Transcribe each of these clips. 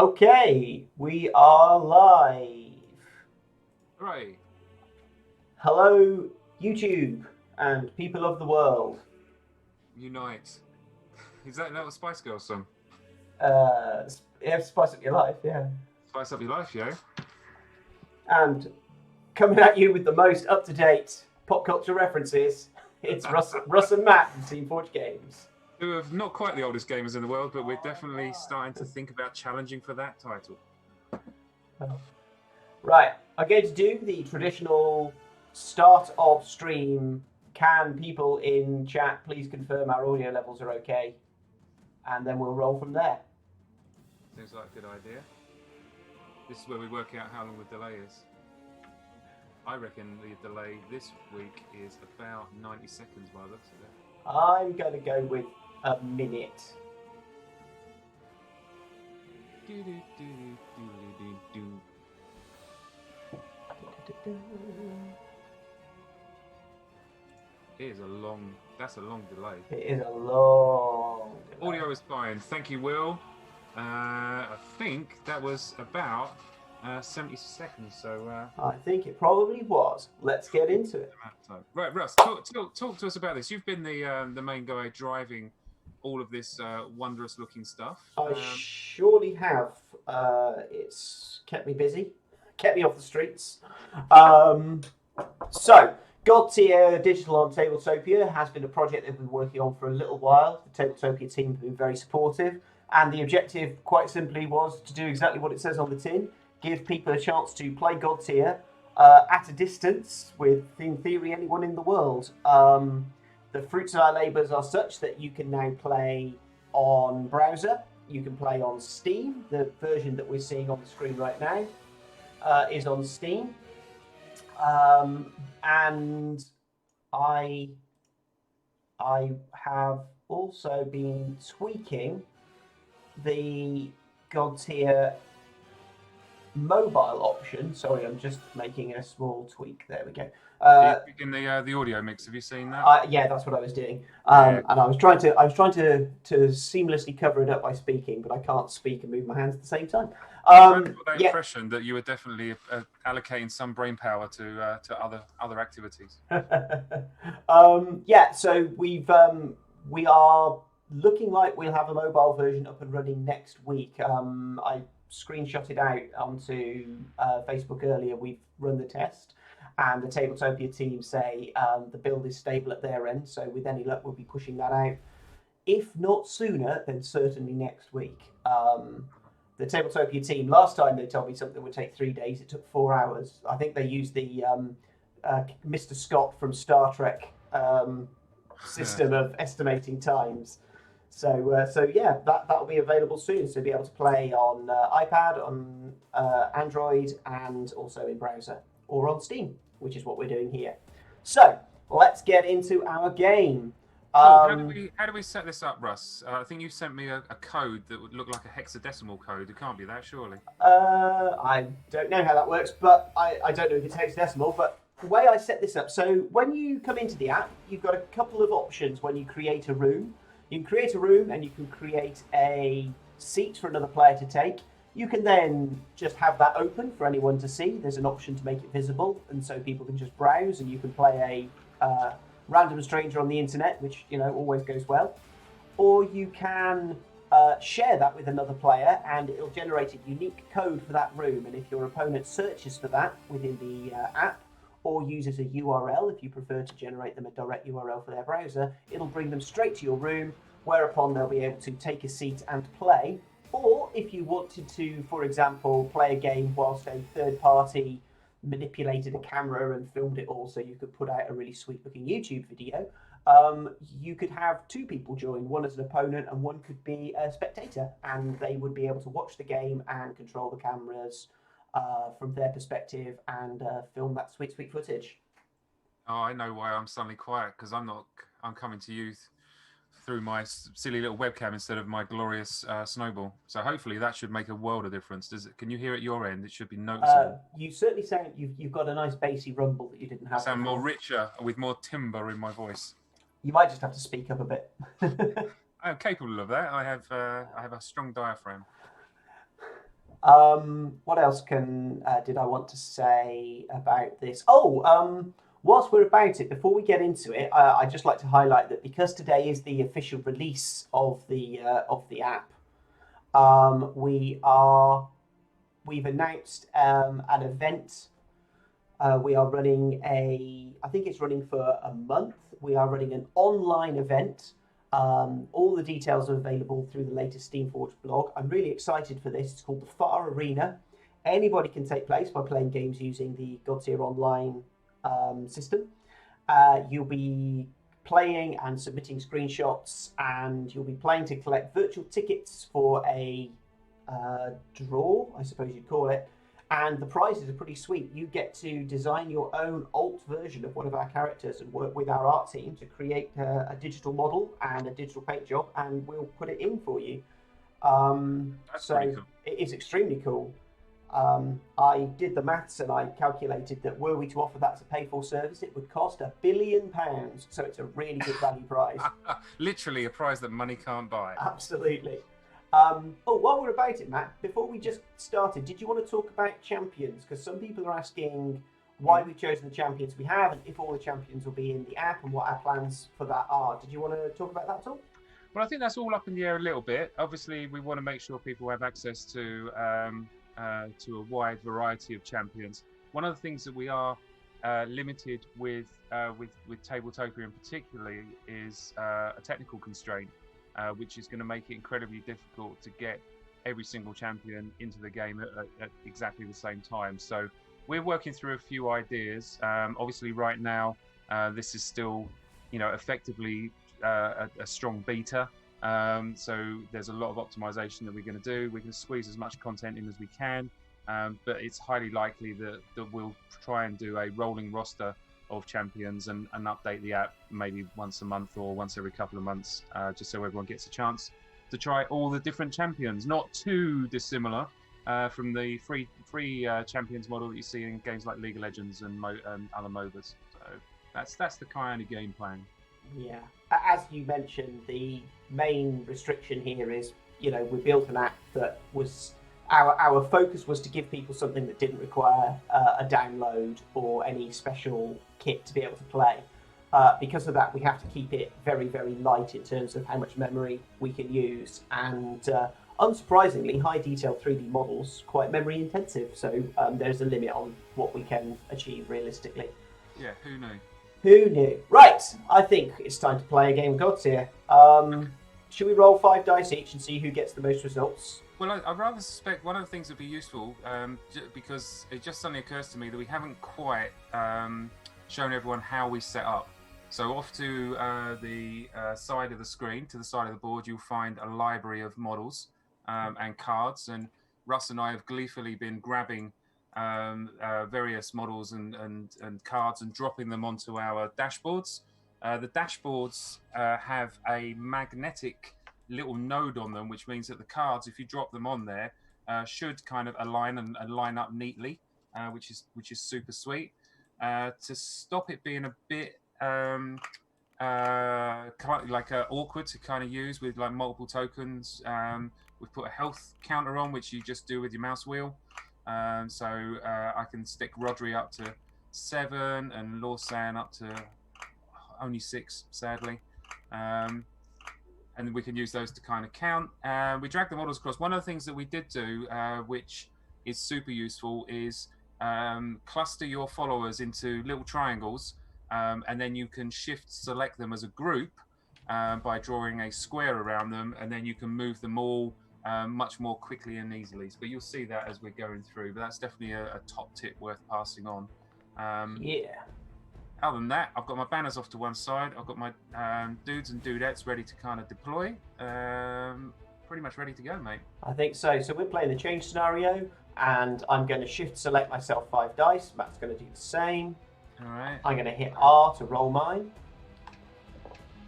Okay, we are live. Hooray! Hello, YouTube and people of the world. Unite. Is that a Spice Girls song? Yeah, spice up your life, yeah. Spice up your life, yo. And coming at you with the most up-to-date pop culture references, it's Russ and Matt from Steamforged Games. Who are not quite the oldest gamers in the world, but we're definitely starting to think about challenging for that title. Right, I'm going to do the traditional start of stream. Can people in chat please confirm our audio levels are okay? And then we'll roll from there. Seems like a good idea. This is where we work out how long the delay is. I reckon the delay this week is about 90 seconds by the looks of it. I'm going to go with a minute. That's a long delay. It is a long delay. Audio is fine. Thank you, Will. I think that was about 70 seconds. So I think it probably was. Let's get into it. Right, Russ, talk to us about this. You've been the main guy driving all of this wondrous looking stuff. I surely have. It's kept me busy, kept me off the streets. So, Godtear Digital on Tabletopia has been a project that we've been working on for a little while. The Tabletopia team have been very supportive, and the objective, quite simply, was to do exactly what it says on the tin: give people a chance to play Godtear at a distance with, in theory, anyone in the world. The fruits of our labours are such that you can now play on browser, you can play on Steam. The version that we're seeing on the screen right now is on Steam. And I have also been tweaking the Godtear mobile option. Sorry, I'm just making a small tweak. There we go. In the audio mix, have you seen that? Yeah, that's what I was doing. And I was trying to seamlessly cover it up by speaking, but I can't speak and move my hands at the same time. I got that impression that you were definitely allocating some brain power to other activities. Yeah, so we are looking like we'll have a mobile version up and running next week. I screenshotted out onto Facebook earlier. We've run the test, and the Tabletopia team say the build is stable at their end. So with any luck, we'll be pushing that out. If not sooner, then certainly next week. The Tabletopia team, last time they told me something would take 3 days. It took 4 hours. I think they used the Mr. Scott from Star Trek system of estimating times. So yeah, that'll be available soon. So you'll be able to play on iPad, on Android, and also in browser or on Steam, which is what we're doing here. So let's get into our game. How do we set this up, Russ? I think you sent me a code that would look like a hexadecimal code. It can't be that, surely. I don't know how that works, but I don't know if it's hexadecimal. But the way I set this up, so when you come into the app, you've got a couple of options when you create a room. You can create a room and you can create a seat for another player to take. You can then just have that open for anyone to see. There's an option to make it visible, and so people can just browse, and you can play a random stranger on the internet, which always goes well. Or you can share that with another player, and it'll generate a unique code for that room. And if your opponent searches for that within the app, or uses a URL, if you prefer to generate them a direct URL for their browser, it'll bring them straight to your room, whereupon they'll be able to take a seat and play. Or if you wanted to, for example, play a game whilst a third party manipulated a camera and filmed it all so you could put out a really sweet looking YouTube video, you could have two people join, one as an opponent and one could be a spectator, and they would be able to watch the game and control the cameras from their perspective and film that sweet footage. Oh, I know why I'm suddenly quiet, because I'm coming to you through my silly little webcam instead of my glorious snowball. So hopefully that should make a world of difference. Can you hear at your end? It should be noticeable. You certainly sound you've got a nice bassy rumble that you didn't have. I sound more richer with more timbre in my voice. You might just have to speak up a bit. I'm capable of that. I have a strong diaphragm. What else did I want to say about this? Whilst we're about it, before we get into it, I'd just like to highlight that because today is the official release of the app, we've announced an event. We are running I think it's running for a month. We are running an online event. All the details are available through the latest Steamforged blog. I'm really excited for this. It's called the Far Arena. Anybody can take place by playing games using the Godtear online system. You'll be playing and submitting screenshots, and you'll be playing to collect virtual tickets for a draw, I suppose you'd call it. And the prizes are pretty sweet. You get to design your own alt version of one of our characters and work with our art team to create a digital model and a digital paint job, and we'll put it in for you. That's pretty cool. It is extremely cool. I did the maths and I calculated that were we to offer that as a pay-for service, it would cost £1 billion. So it's a really good value prize. Literally a prize that money can't buy. Absolutely. While we're about it, Matt, before we just started, did you want to talk about champions? Because some people are asking why we've chosen the champions we have and if all the champions will be in the app and what our plans for that are. Did you want to talk about that at all? Well, I think that's all up in the air a little bit. Obviously, we want to make sure people have access to a wide variety of champions. One of the things that we are limited with Tabletopia in particular is a technical constraint. Which is going to make it incredibly difficult to get every single champion into the game at exactly the same time. So we're working through a few ideas. Obviously, right now, this is still, effectively a strong beta. So there's a lot of optimization that we're going to do. We're going to squeeze as much content in as we can, but it's highly likely that we'll try and do a rolling roster of champions and update the app maybe once a month or once every couple of months, just so everyone gets a chance to try all the different champions. Not too dissimilar from the free champions model that you see in games like League of Legends and other MOBAs. So that's the kind of game plan. Yeah, as you mentioned, the main restriction here is, we built an app that was our focus was to give people something that didn't require a download or any special kit to be able to play. Because of that, we have to keep it very, very light in terms of how much memory we can use. And unsurprisingly, high detail 3D models quite memory intensive. So there's a limit on what we can achieve realistically. Yeah, who knew? Who knew? Right, I think it's time to play a game of Godtear. Should we roll 5 dice each and see who gets the most results? Well, I'd rather suspect one of the things that would be useful, because it just suddenly occurs to me that we haven't quite shown everyone how we set up. So off to the side of the screen, to the side of the board, you'll find a library of models and cards. And Russ and I have gleefully been grabbing various models and cards and dropping them onto our dashboards. The dashboards have a magnetic little node on them, which means that the cards, if you drop them on there, should kind of align and line up neatly, which is super sweet. To stop it being a bit awkward to kind of use with like multiple tokens, we've put a health counter on, which you just do with your mouse wheel. So I can stick Rodri up to 7 and Lawsan up to only 6, sadly. And we can use those to kind of count. We drag the models across. One of the things that we did do, which is super useful, is cluster your followers into little triangles, and then you can shift select them as a group by drawing a square around them, and then you can move them all much more quickly and easily. But you'll see that as we're going through. But that's definitely a top tip worth passing on. Yeah. Other than that, I've got my banners off to one side. I've got my dudes and dudettes ready to kind of deploy. Pretty much ready to go, mate. I think so. So we're playing the change scenario, and I'm going to shift select myself 5 dice. Matt's going to do the same. All right. I'm going to hit R to roll mine.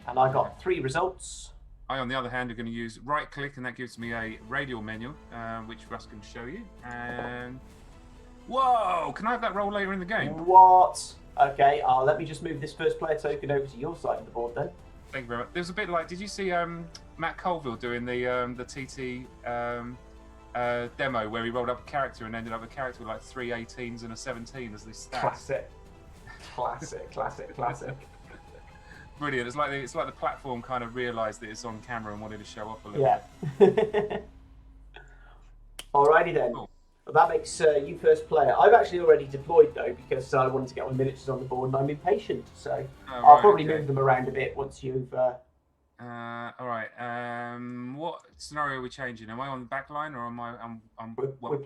And I got 3 results. I, on the other hand, are going to use right click, and that gives me a radial menu, which Russ can show you. And whoa, can I have that roll later in the game? What? Okay, let me just move this first player token over to your side of the board then. Thank you very much. There's a bit like, did you see Matt Colville doing the TT demo where he rolled up a character and ended up a character with like 3 18s and a 17 as this stats. Classic. Brilliant. It's like the platform kind of realised that it's on camera and wanted to show off a little bit. Alrighty then. Cool. Well, that makes you first player. I've actually already deployed though because I wanted to get my miniatures on the board and I'm impatient. So I'll probably move them around a bit once you've... all right. What scenario are we changing? Am I on the back line or am I? We're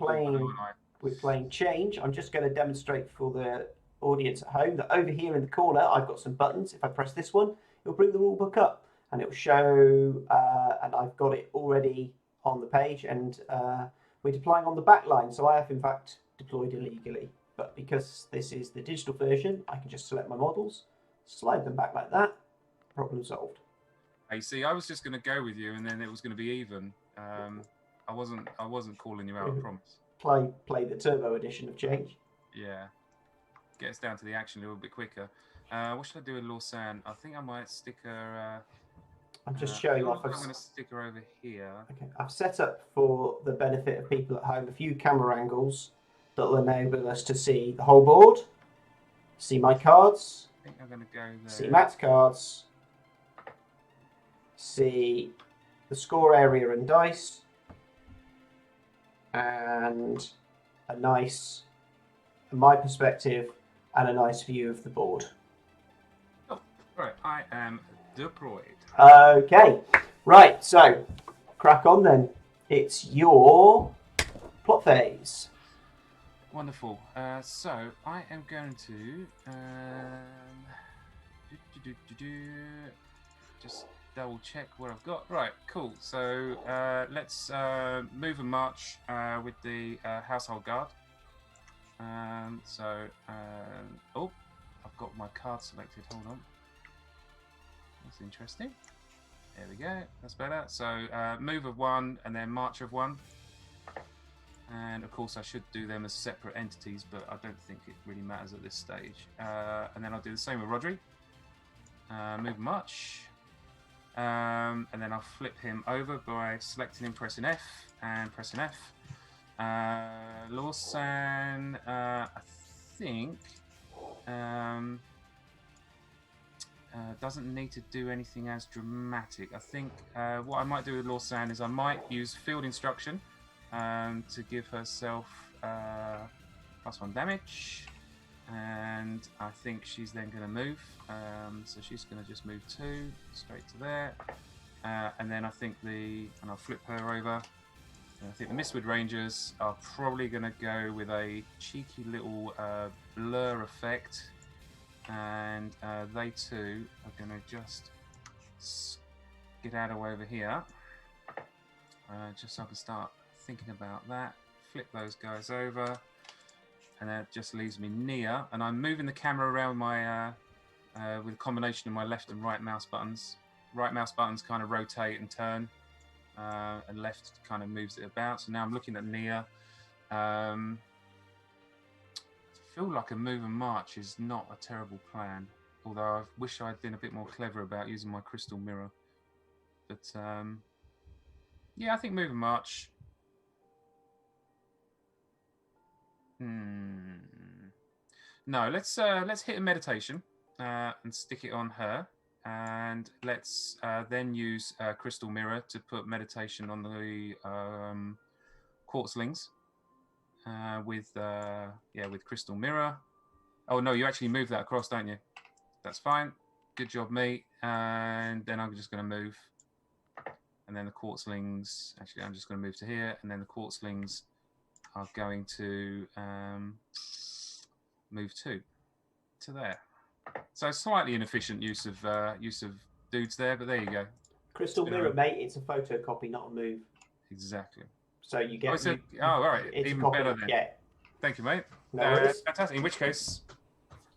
playing change. I'm just going to demonstrate for the audience at home that over here in the corner I've got some buttons. If I press this one, it'll bring the rule book up and it'll show. And I've got it already on the page, and we're deploying on the back line. So I have in fact deployed illegally, but because this is the digital version, I can just select my models, slide them back like that. Problem solved. Hey, see, I was just going to go with you, and then it was going to be even. I wasn't calling you out, I promise. Play the turbo edition of change. Yeah, get us down to the action a little bit quicker. What should I do with Lawsan? I think I might stick her. I'm just showing off. I'm going to stick her over here. Okay, I've set up for the benefit of people at home a few camera angles that will enable us to see the whole board, see my cards. I think I'm going to go there. See Matt's cards. See the score area and dice, and a nice, from my perspective, and a nice view of the board. Oh, right, I am deployed. Okay, right, so crack on then. It's your plot phase. Wonderful. So I am going to just double check what I've got. Right, cool. So let's move and march with the household guard. Oh, I've got my card selected. Hold on. That's interesting. There we go. That's better. So move of 1 and then march of 1. And of course I should do them as separate entities, but I don't think it really matters at this stage. And then I'll do the same with Rodri. Move and march. And then I'll flip him over by selecting him, pressing F, and pressing F. Lawsan, I think, doesn't need to do anything as dramatic. I think what I might do with Lawsan is I might use field instruction to give herself +1 damage. And I think she's then going to move. So she's going to just move 2 straight to there. And then I think and I'll flip her over. And I think the Mistwood Rangers are probably going to go with a cheeky little blur effect. And they too are going to just get out of over here. Just so I can start thinking about that. Flip those guys over. And that just leaves me near, and I'm moving the camera around my with a combination of my left and right mouse buttons. Right mouse buttons kind of rotate and turn, and left kind of moves it about. So now I'm looking at Nia. I feel like a move and march is not a terrible plan, although I wish I'd been a bit more clever about using my crystal mirror. But yeah, I think move and march. No, let's hit a meditation and stick it on her, and let's then use crystal mirror to put meditation on the quartzlings with crystal mirror. Oh no, you actually move that across, don't you? That's fine. Good job, mate. And then I'm just going to move, and then the quartzlings. Actually, I'm just going to move to here, and then the quartzlings are going to move to there. So slightly inefficient use of dudes there, but there you go. Crystal mirror, mate. It's a photocopy, not a move. Exactly. So you get. All right. Even better then. Yeah. Thank you, mate. No fantastic. In which case,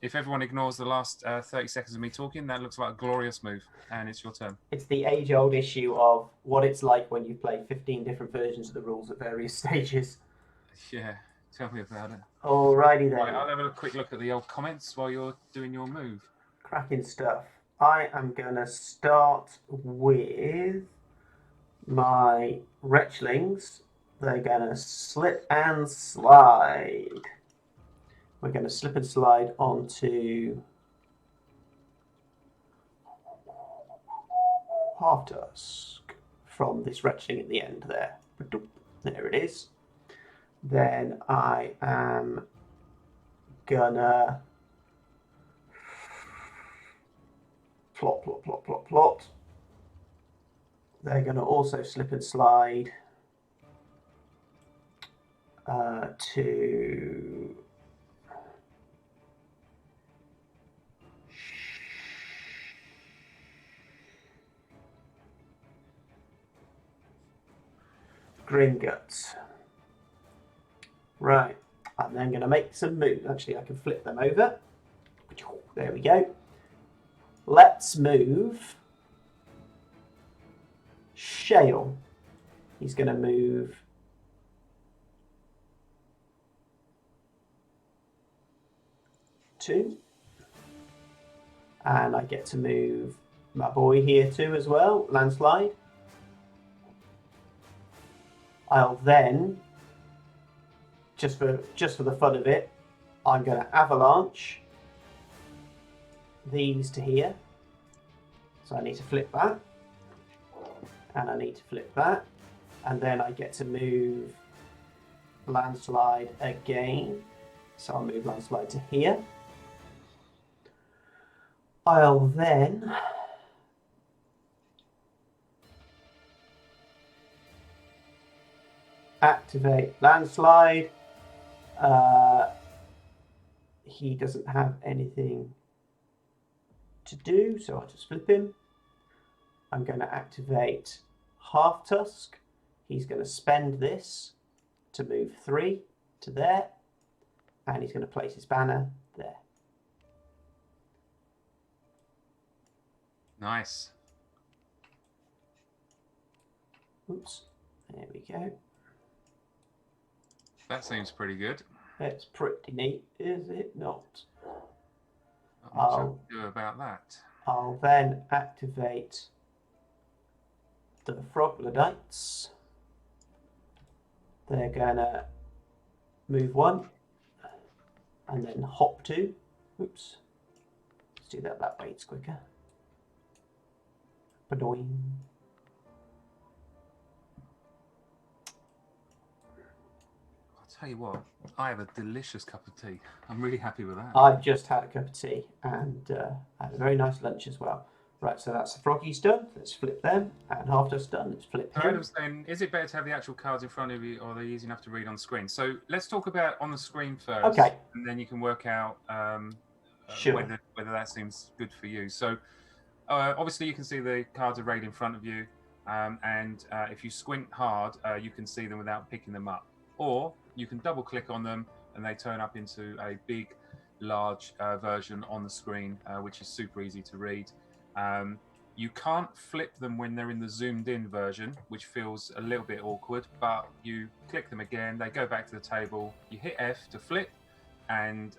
if everyone ignores the last 30 seconds of me talking, that looks like a glorious move, and it's your turn. It's the age-old issue of what it's like when you play 15 different versions of the rules at various stages. Yeah, tell me about it. Alrighty then. Right, I'll have a quick look at the old comments while you're doing your move. Cracking stuff. I am going to start with my Wretchlings They're going to slip and slide. We're going to slip and slide onto Half Tusk from this wretching at the end there. There it is. Then I am gonna plot. They're gonna also slip and slide to Gringotts. Right, I'm then going to make some moves. Actually, I can flip them over. There we go. Let's move Shale. He's going to move two. And I get to move my boy here too as well, Landslide. I'll then, just for the fun of it, I'm going to avalanche these to here. So I need to flip that, and I need to flip that, and then I get to move Landslide again. So I'll move Landslide to here. I'll then activate Landslide. He doesn't have anything to do, so I'll just flip him. I'm going to activate Half Tusk. He's going to spend this to move 3 to there, and he's going to place his banner there. Nice. Oops, there we go. That seems pretty good. It's pretty neat, is it not? Not much I can do about that. I'll then activate the Froglodites. They're gonna move 1 and then hop 2. Oops. Let's do that way, it's quicker. Badoing. Tell you what, I have a delicious cup of tea. I'm really happy with that. I've just had a cup of tea and had a very nice lunch as well. Right, so that's the froggies done. Let's flip them, and Half Tusk done. Let's flip them. Adam's saying, is it better to have the actual cards in front of you, or are they easy enough to read on screen? So let's talk about on the screen first, okay, and then you can work out sure. whether that seems good for you. So obviously you can see the cards arrayed in front of you, and if you squint hard, you can see them without picking them up. Or you can double click on them and they turn up into a big, large version on the screen, which is super easy to read. You can't flip them when they're in the zoomed in version, which feels a little bit awkward, but you click them again, they go back to the table, you hit F to flip, and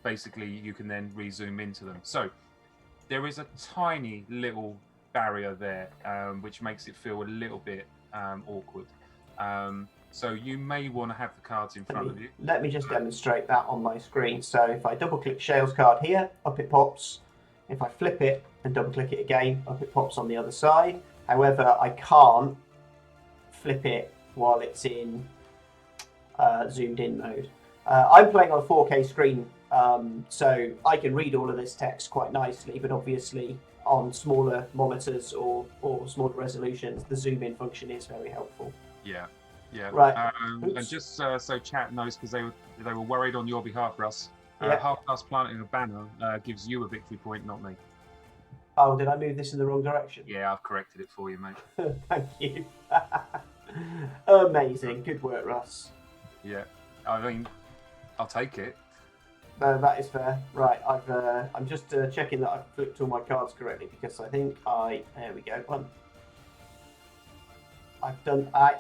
basically you can then re-zoom into them. So there is a tiny little barrier there, which makes it feel a little bit awkward. So you may want to have the cards in front of you. Let me just demonstrate that on my screen. So if I double click Shale's card here, up it pops. If I flip it and double click it again, up it pops on the other side. However, I can't flip it while it's in zoomed in mode. I'm playing on a 4K screen, so I can read all of this text quite nicely, but obviously on smaller monitors or smaller resolutions, the zoom in function is very helpful. Yeah. Yeah. Right. And just so chat knows, because they were worried on your behalf, Russ. Yeah. Half Tusk planting a banner gives you a victory point, not me. Oh, did I move this in the wrong direction? Yeah, I've corrected it for you, mate. Thank you. Amazing. Good work, Russ. Yeah. I mean, I'll take it. No, that is fair. Right, I'm just checking that I've flipped all my cards correctly, because I think there we go. I've done. I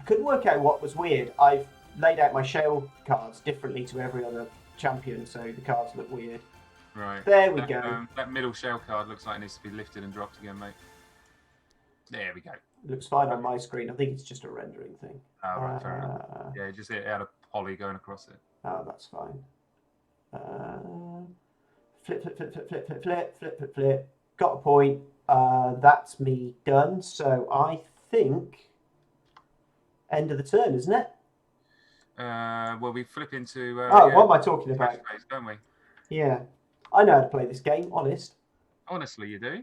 couldn't work out what was weird. I've laid out my Shale cards differently to every other champion, so the cards look weird. Right. There we go. That middle Shale card looks like it needs to be lifted and dropped again, mate. There we go. It looks fine on my screen. I think it's just a rendering thing. Oh, right, fair enough. Yeah, just it had a poly going across it. Oh, that's fine. Flip, flip, flip, flip, flip, flip, flip, flip, flip, flip. Got a point. That's me done. So I think end of the turn, isn't it? Well, we flip into. What am I talking about? Phase, don't we? Yeah, I know how to play this game. Honest. Honestly, you do.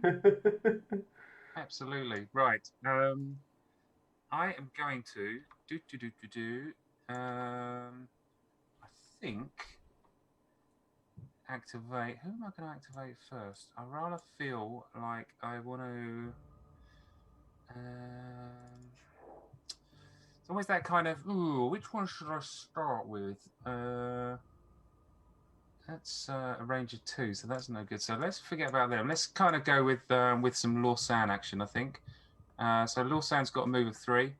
Absolutely right. I am going to I think activate. Who am I going to activate first? I rather feel like I want to. It's always that kind of. Ooh, which one should I start with? That's a range of 2, so that's no good. So let's forget about them. Let's kind of go with some Lawsan action, I think. So Lawsan's got a move of 3.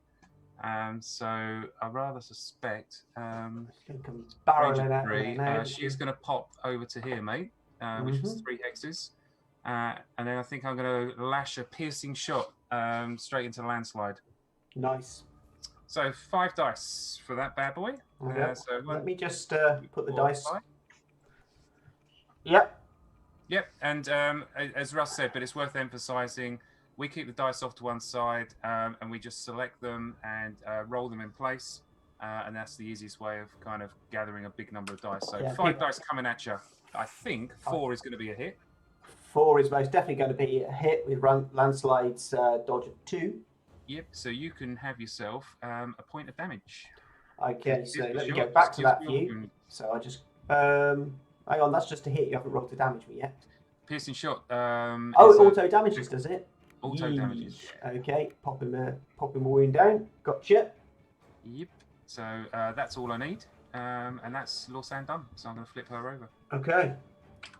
So I rather suspect barreling out 3. She's going to pop over to here, mate, which is 3 hexes. And then I think I'm going to lash a piercing shot straight into landslide. Nice. So 5 dice for that bad boy. Okay. So let me just put the dice. 5. Yep. And as Russ said, but it's worth emphasising, we keep the dice off to one side and we just select them and roll them in place. And that's the easiest way of kind of gathering a big number of dice. So 5 dice coming at you. I think 4 is going to be a hit. 4 is most definitely going to be a hit with landslide's dodge of 2. Yep, so you can have yourself a point of damage. Okay, so let me go back to that view. So I just... hang on, that's just a hit. You haven't rolled to damage me yet. Piercing shot. It auto damages, does it? Auto damages. Okay, pop him a wound down. Gotcha. Yep. So that's all I need, and that's Lawsan done. So I'm going to flip her over. Okay.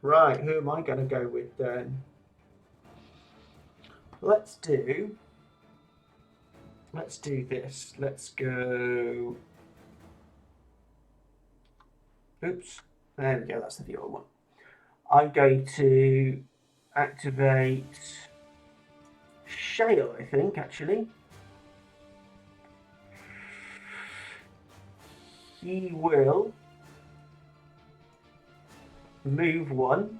Right. Who am I going to go with then? Let's do this. Let's go. Oops. There we go. That's the viewer one. I'm going to activate Shale, I think, actually. He will move 1.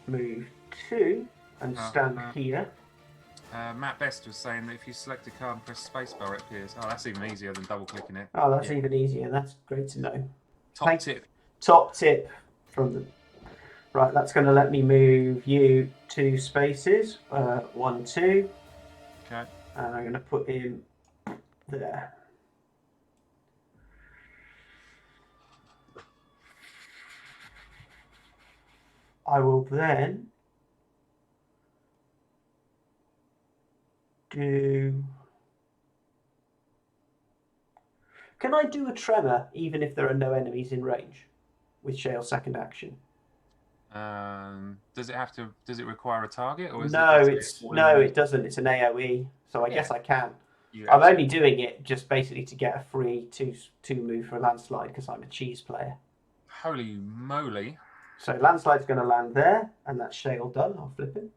Move 2 and stand here. Matt Best was saying that if you select a card and press spacebar, it appears. Oh, that's even easier than double clicking it. Oh, that's even easier. That's great to know. Top tip from the. Right, that's going to let me move you 2 spaces. 1, 2. Okay. And I'm going to put him there. I will then do... Can I do a tremor even if there are no enemies in range with Shale's second action? Does it require a target, or is it doesn't. It's an AoE, so I guess I can. I'm only doing it just basically to get a free 2 move for a landslide because I'm a cheese player. Holy moly! So landslide's going to land there, and that's Shale done. I'll flip it.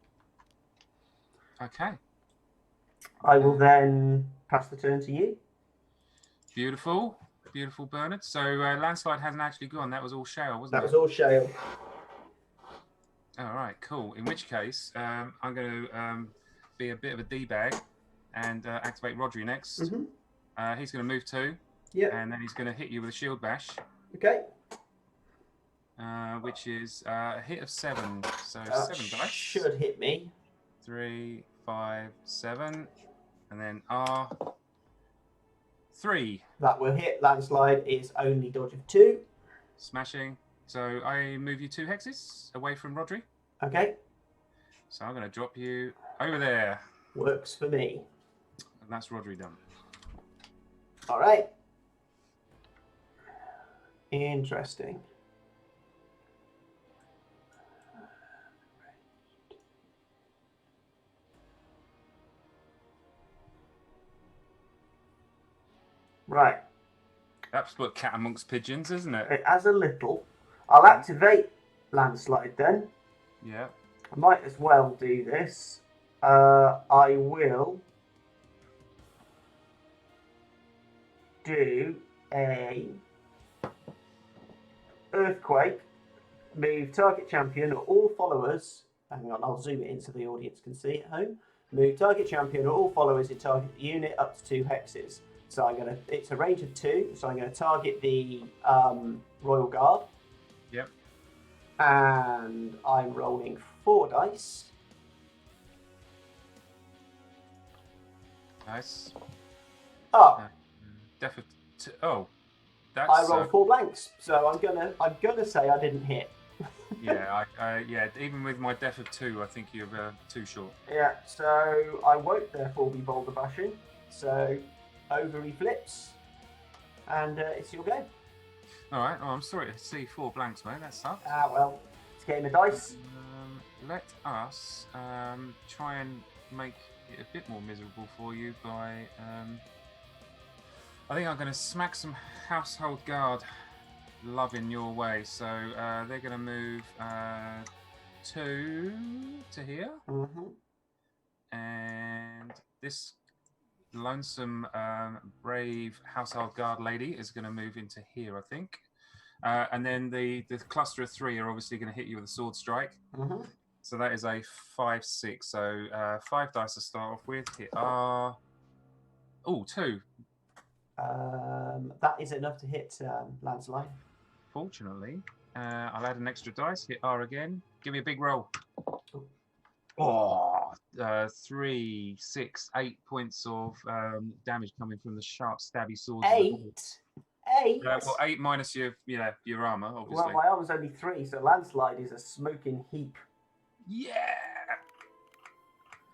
Okay. I will then pass the turn to you. Beautiful, Bernard. So landslide hasn't actually gone. That was all Shale, wasn't it? That was all Shale. All right, cool. In which case, I'm going to be a bit of a D-bag and activate Rodri next. Mm-hmm. He's going to move 2. Yeah. And then he's going to hit you with a shield bash. Okay. Which is a hit of 7. So 7 dice. Should hit me. 3, 5, 7. And then R. 3. That will hit. Landslide is only dodge of 2. Smashing. So I move you 2 hexes away from Rodri. Okay. So I'm going to drop you over there. Works for me. And that's Rodri done. All right. Interesting. Right. That's what cat amongst pigeons, isn't it? It has a little. I'll activate landslide then. Yeah. I might as well do this. I will do a earthquake, move target champion or all followers. Hang on, I'll zoom it in so the audience can see at home. Move target champion or all followers in target unit up to 2 hexes. So it's a range of 2, so I'm going to target the Royal Guard. Yep. And I'm rolling 4 dice. Nice. Oh, That's. I rolled 4 blanks, so I'm gonna say I didn't hit. Yeah, yeah. Even with my def of 2, I think you're too short. Yeah, so I won't therefore be boulder bashing. So over he flips, and it's your go. All right. Oh, I'm sorry to see 4 blanks, mate. That sucks. Ah, well, it's a game of dice. Let us try and make it a bit more miserable for you by. I think I'm going to smack some household guard love in your way. So they're going to move 2 to here. Mm-hmm. And this lonesome, brave household guard lady is going to move into here, I think. And then the cluster of 3 are obviously going to hit you with a sword strike. Mm-hmm. So that is a 5/6. So 5 dice to start off with. Hit R. Oh, 2. That is enough to hit landslide. Fortunately, I'll add an extra dice. Hit R again. Give me a big roll. Oh, 3, 6, 8 points of damage coming from the sharp, stabby swords. 8. Well, 8 minus your armor, obviously. Well, my armor's only 3, so landslide is a smoking heap. Yeah.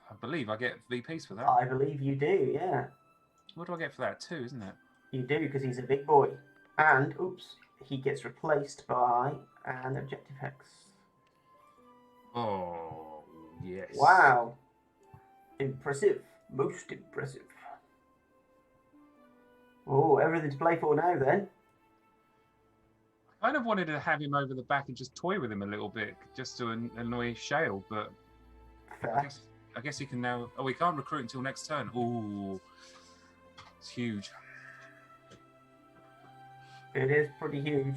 I believe I get VPs for that. I believe you do, yeah. What do I get for that? 2, isn't it? You do, because he's a big boy. And, oops, he gets replaced by an objective hex. Oh, yes. Wow. Impressive. Most impressive. Oh, everything to play for now, then. I kind of wanted to have him over the back and just toy with him a little bit, just to annoy Shale, but Fair. I guess he can now... Oh, he can't recruit until next turn. Ooh. It's huge. It is pretty huge.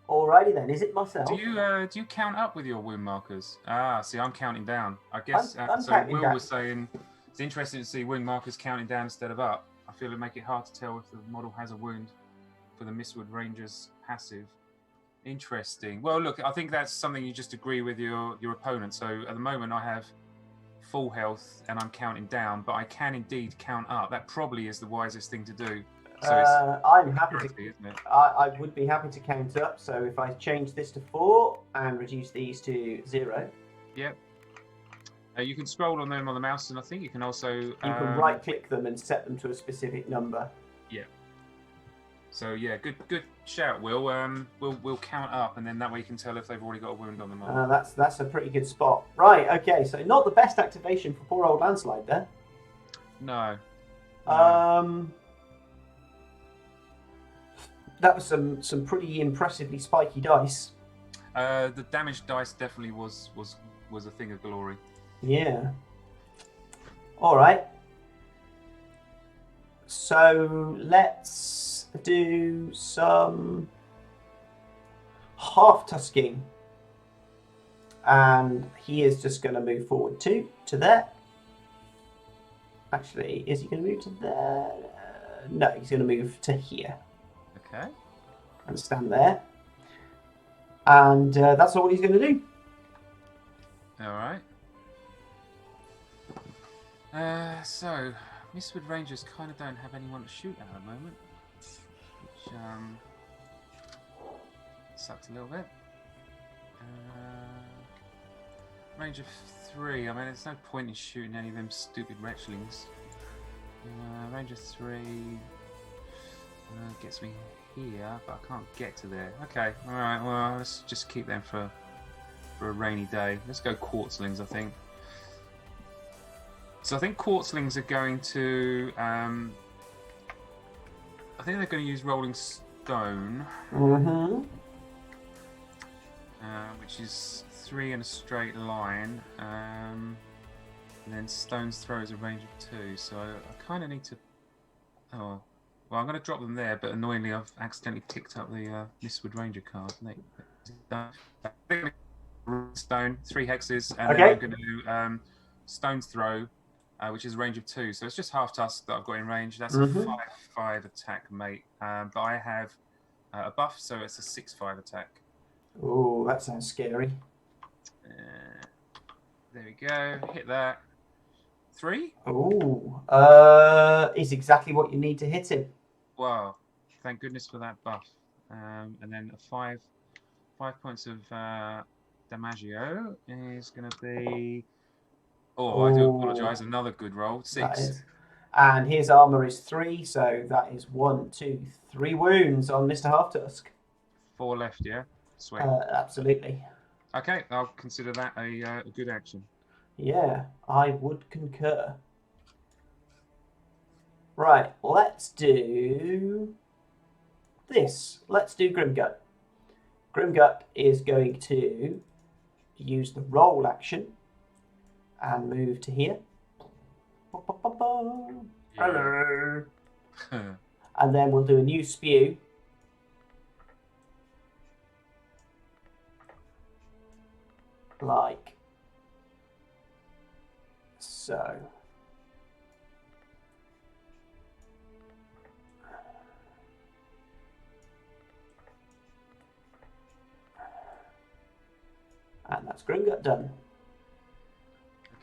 Alrighty then, is it myself? Do you count up with your wound markers? Ah, see, I'm counting down. I guess I'm so. counting Will down. was saying it's interesting to see wound markers counting down instead of up. I feel it'd make it hard to tell if the model has a wound for the Mistwood Rangers passive. Interesting. Well, look, I think that's something you just agree with your opponent. So at the moment, I have full health and I'm counting down, but I can indeed count up. That probably is the wisest thing to do. So I'm happy to. isn't it? I would be happy to count up. So if I change this to 4 and reduce these to 0, Yep. You can scroll on them on the mouse, and I think you can also you can right-click them and set them to a specific number. Yeah. So yeah, good shout, Will. We'll count up, and then that way you can tell if they've already got a wound on them. That's a pretty good spot. Right. Okay. So not the best activation for poor old landslide there. No. That was some pretty impressively spiky dice. The damage dice definitely was a thing of glory. Yeah. All right. So let's do some half tusking, and he is just going to move forward to there. Actually, is he going to move to there? No, he's going to move to here. Okay. And stand there. And that's all he's going to do. All right. So Mistwood Rangers kind of don't have anyone to shoot at the moment, which sucks a little bit. Range of 3. I mean, there's no point in shooting any of them stupid wretchlings. Range of 3 gets me here, but I can't get to there. Okay, all right. Well, let's just keep them for a rainy day. Let's go Quartzlings, I think. So I think Quartzlings are going to I think they're going to use rolling stone, Mm-hmm. which is 3 in a straight line. And then stone's throw is a range of 2, so I kind of need to. Oh, well, I'm going to drop them there, but annoyingly, I've accidentally picked up the Mistwood Ranger card. Stone, 3 hexes, and then I'm going to do stone's throw, which is a range of 2. So it's just half tusk that I've got in range. That's a 5/5 attack, mate. But I have a buff, so it's a 6/5 attack. Oh, that sounds scary. There we go. Hit that. 3. Oh, is exactly what you need to hit him. Wow! Thank goodness for that buff. And then a 5 points of Damaggio is going to be. Oh, I do apologise. Another good roll. 6. And his armour is 3, so that is 1, 2, 3 wounds on Mr. Half Tusk. 4 left, yeah? Sweet. Absolutely. Okay, I'll consider that a good action. Yeah, I would concur. Right, let's do this. Let's do Grimgut. Grimgut is going to use the roll action and move to here. Hello. And then we'll do a new spew. Like so. And that's Grimgut done.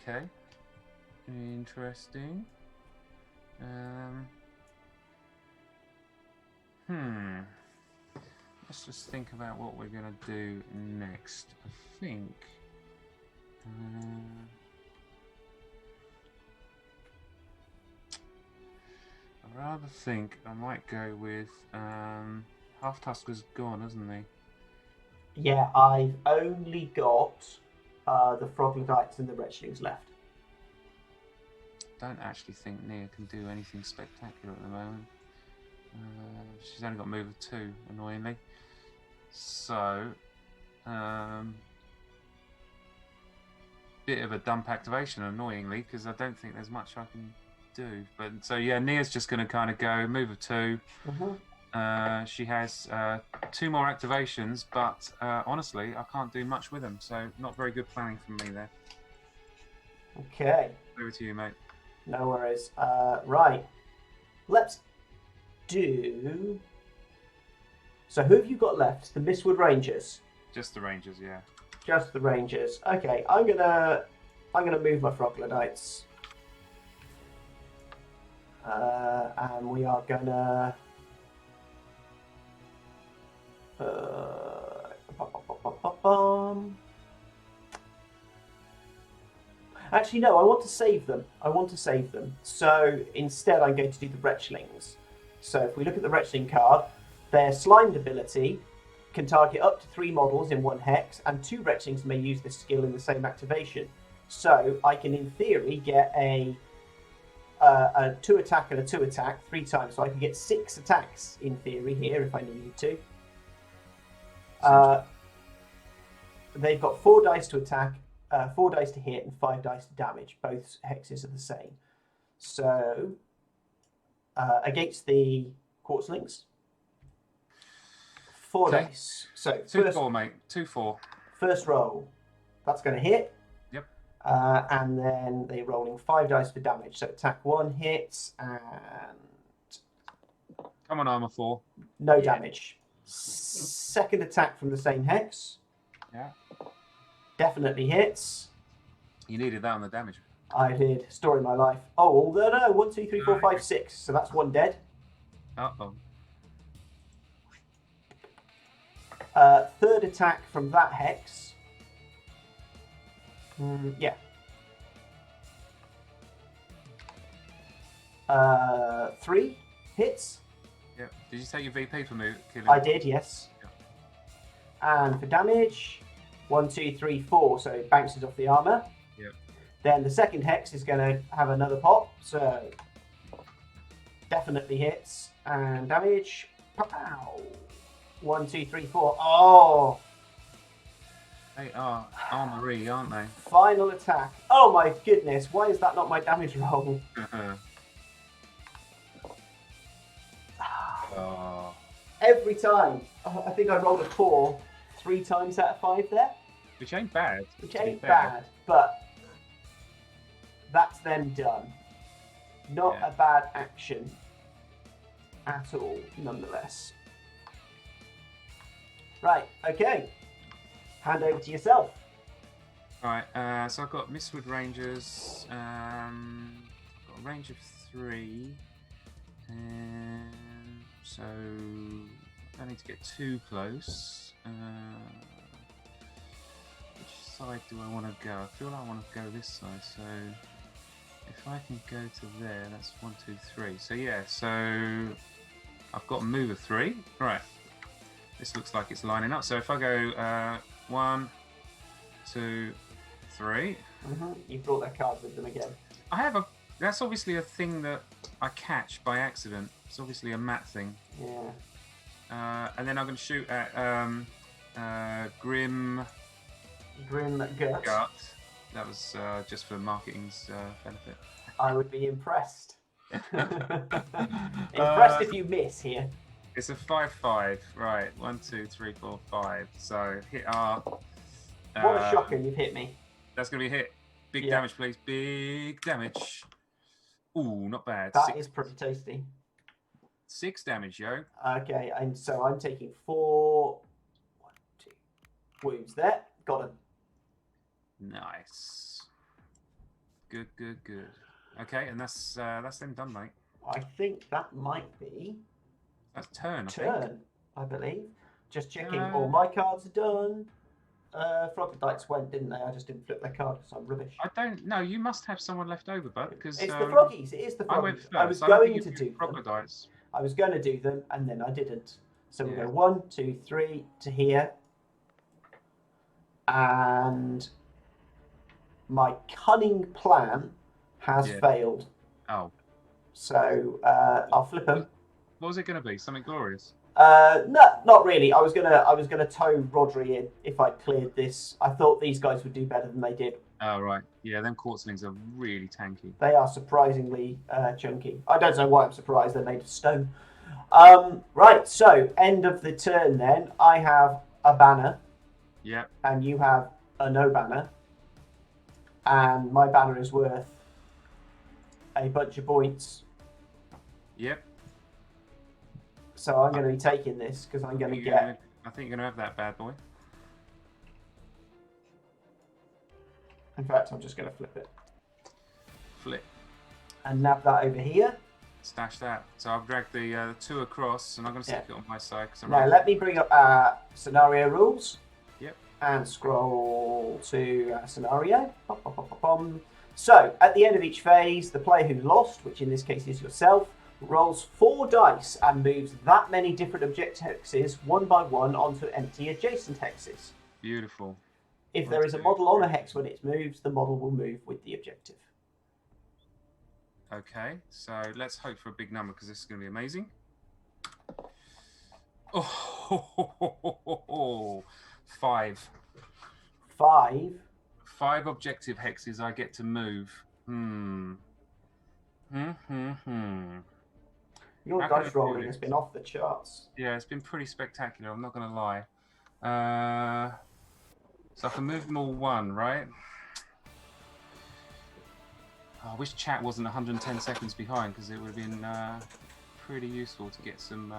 Okay. Interesting. Let's just think about what we're going to do next. I think. I rather think I might go with Half Tusk was gone, hasn't he? Yeah, I've only got the Froglodytes and the Wretchlings left. Don't actually think Nia can do anything spectacular at the moment. She's only got a move of 2, annoyingly. So, bit of a dump activation, annoyingly, because I don't think there's much I can do. But so yeah, Nia's just going to kind of go move of 2. She has 2 more activations, but honestly, I can't do much with them. So not very good planning from me there. Okay. Over to you, mate. No worries. Right. Let's do. So who have you got left? The Mistwood Rangers. Just the Rangers, yeah. Just the Rangers. Okay, I'm gonna move my Froglodytes. And we are gonna Actually, no, I want to save them. So instead, I'm going to do the Wretchlings. So if we look at the Wretchling card, their Slimed ability can target up to 3 models in 1 hex, and 2 Wretchlings may use this skill in the same activation. So I can, in theory, get a 2 attack and a 2 attack 3 times. So I can get 6 attacks, in theory, here, if I needed to. They've got 4 dice to attack, 4 dice to hit, and 5 dice to damage. Both hexes are the same. So, against the Quartzlings, 4 dice. So 2/4, mate. 2/4. First roll, that's going to hit. Yep. And then they're rolling 5 dice for damage. So attack 1 hits and Come on, armor 4. No damage. Second attack from the same hex. Yeah. Definitely hits. You needed that on the damage. I did. Story of my life. Oh, no. 1, 2, 3, 4, 5, 6. So that's 1 dead. Uh-oh. Third attack from that hex. Yeah. 3 hits. Yeah. Did you take your VP for me killing? I did, yes. Yeah. And for damage, 1, 2, 3, 4. So it bounces off the armor. Yep. Then the second hex is going to have another pop. So definitely hits. And damage. Pow! 1, 2, 3, 4. Oh! They are armory, aren't they? Final attack. Oh my goodness, why is that not my damage roll? Oh. Every time. I think I rolled a 4 3 times out of 5 there. Which ain't bad. Which ain't bad, but that's them done. Not a bad action at all, nonetheless. Right, okay. Hand over to yourself. Alright, so I've got Mistwood Rangers. I've got a range of 3. So I need to get too close. Which side do I want to go? I feel like I want to go this side. So if I can go to there, that's 1, 2, 3. So yeah, so I've got a move of 3. Right. This looks like it's lining up. So if I go 1, 2, 3. You brought that card with them again. I have a. That's obviously a thing that I catch by accident. It's obviously a mat thing. Yeah. And then I'm going to shoot at Grim Gut. That was just for marketing's benefit. I would be impressed. Impressed if you miss here. It's a 5-5. Right. 1, 2, 3, 4, 5. So hit R. What a shocker, you've hit me. That's going to be a hit. Big damage, please. Big damage. Ooh, not bad. That is pretty tasty. 6 damage, yo. Okay, and so I'm taking 4 wounds there. Got him. Nice. Good, good, good. Okay, and that's them done, mate. I think that might be that's turn. I believe. Just checking. All my cards are done. Frogodites went, didn't they? I just didn't flip their card because I'm rubbish. I don't know. You must have someone left over, bud. Because it's the froggies. It is the froggies. I went first. I was going to do Frogodites. I was going to do them, and then I didn't. So we go 1, 2, 3 to here, and my cunning plan has failed. Oh. So I'll flip them. What was it going to be? Something glorious? No, not really. I was gonna tow Rodri in if I cleared this. I thought these guys would do better than they did. Oh right, yeah. Them quartzlings are really tanky. They are surprisingly chunky. I don't know why I'm surprised. They're made of stone. Right. So end of the turn. Then I have a banner. Yeah. And you have a no banner. And my banner is worth a bunch of points. Yep. So I'm going to be taking this because I'm going to get... I think you're going to have that bad boy. In fact, I'm just going to flip it. Flip. And nab that over here. Stash that. So I've dragged the 2 across and I'm going to stick it on my side. Now let me bring up scenario rules. Yep. And scroll to scenario. So at the end of each phase, the player who lost, which in this case is yourself, rolls 4 dice and moves that many different object hexes one by one onto empty adjacent hexes. Beautiful. If there is a model on a hex when it moves, the model will move with the objective. Okay, so let's hope for a big number because this is going to be amazing. Oh, 5. 5? 5 objective hexes I get to move. Your dice rolling has been off the charts. Yeah, it's been pretty spectacular, I'm not going to lie. So I can move them all 1, right? I wish chat wasn't 110 seconds behind because it would have been pretty useful to get some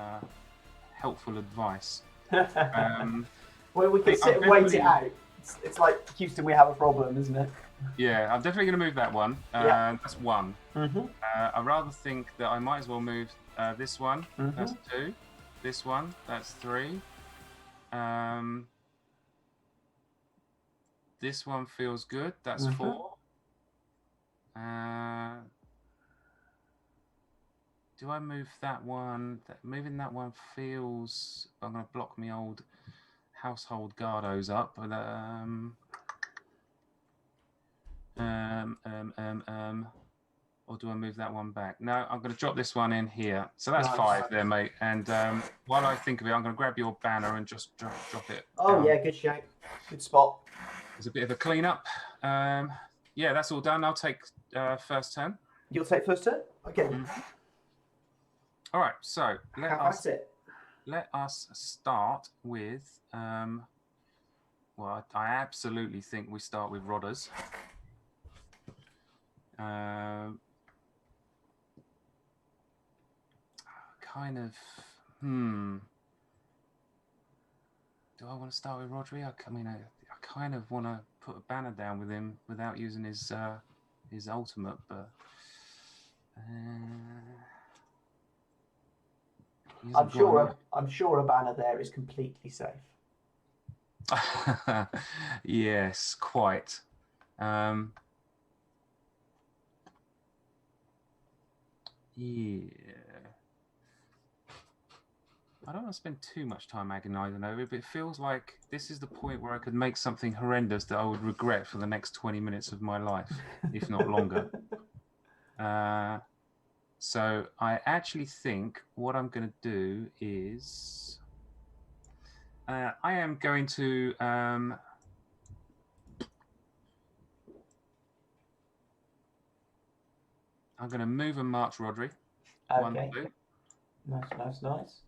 helpful advice. Well, we can sit and wait it out. It's like, Houston, we have a problem, isn't it? Yeah, I'm definitely going to move that one. That's 1. I rather think that I might as well move this one. That's 2. This one, that's 3. This one feels good. That's 4. Do I move that one? Moving that one feels... I'm going to block my old household Gardos up. But, Or do I move that one back? No, I'm going to drop this one in here. So that's Nice. 5 there, mate. And while I think of it, I'm going to grab your banner and just drop it Oh, down. yeah, good shout. Good spot. There's a bit of a clean-up. Yeah, that's all done. I'll take first turn. You'll take first turn? Okay. Mm-hmm. All right, so let us start with... well, I absolutely think we start with Rodders. Kind of, do I want to start with Rodri? I mean, I kind of want to put a banner down with him without using his ultimate, but I'm sure a banner there is completely safe. Yes, quite. Yeah. I don't want to spend too much time agonizing over it, but it feels like this is the point where I could make something horrendous that I would regret for the next 20 minutes of my life, if not longer. So I actually think what I'm going to do is I am going to I'm going to move and march Rodri. Okay. Nice.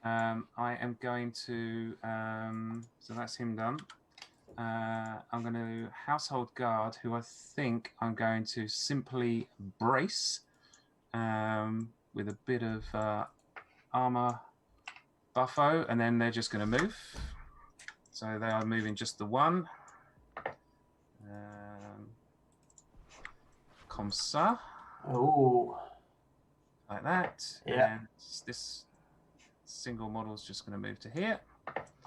I am going to, so that's him done. I'm going to household guard, who I think I'm going to simply brace with a bit of armor buffo, and then they're just going to move. So they are moving just the one. Comme ça. Oh. Like that. Yeah. And this single model is just going to move to here.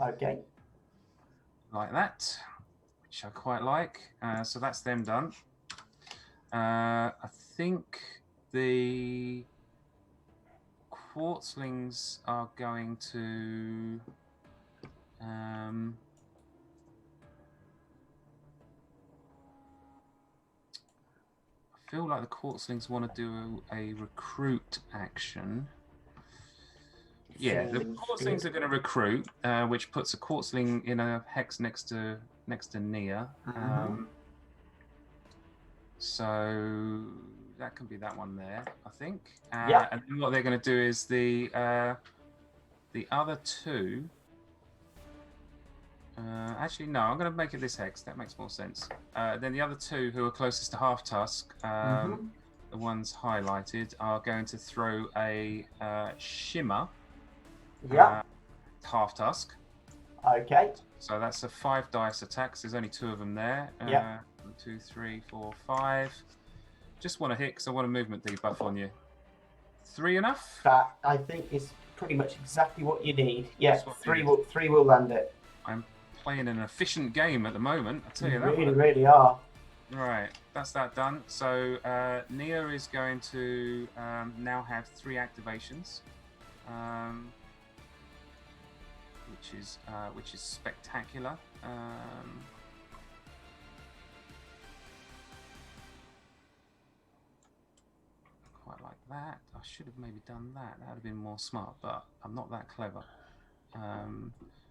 Okay. Like that, which I quite like. So that's them done. I think the quartzlings are going to I feel like the quartzlings want to do a recruit action. Yeah, the quartzlings are going to recruit, which puts a quartzling in a hex next to Nia. So that can be that one there, I think. Yeah. And then what they're going to do is the other two. Actually, no, I'm going to make it this hex. That makes more sense. Then the other two who are closest to Half Tusk, the ones highlighted, are going to throw a shimmer. Yeah. Half Tusk. Okay. So that's a 5 dice attack. There's only 2 of them there. Yeah. 1, 2, 3, 4, 5. Just want to hit because I want a movement debuff on you. 3 enough? That I think is pretty much exactly what you need. Yeah. Three will land it. I'm playing an efficient game at the moment. I tell you that. You really are. Right, that's that done. So Nia is going to now have 3 activations, which is spectacular. Quite like that. I should have maybe done that. That would have been more smart, but I'm not that clever.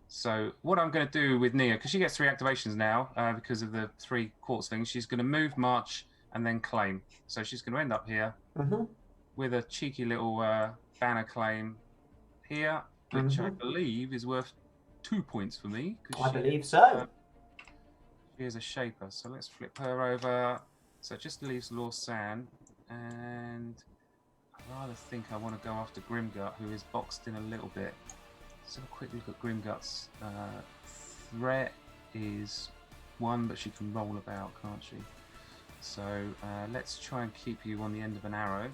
So what I'm going to do with Nia, because she gets 3 activations now because of the 3 quartzlings, she's going to move, march, and then claim. So she's going to end up here with a cheeky little banner claim here, which I believe is worth 2 points for me. I believe so. She is a shaper, so let's flip her over. So it just leaves Lorsan, and I rather think I want to go after Grimgut, who is boxed in a little bit. Let's have a quick look at Grimgut's threat is 1, but she can roll about, can't she? So let's try and keep you on the end of an arrow.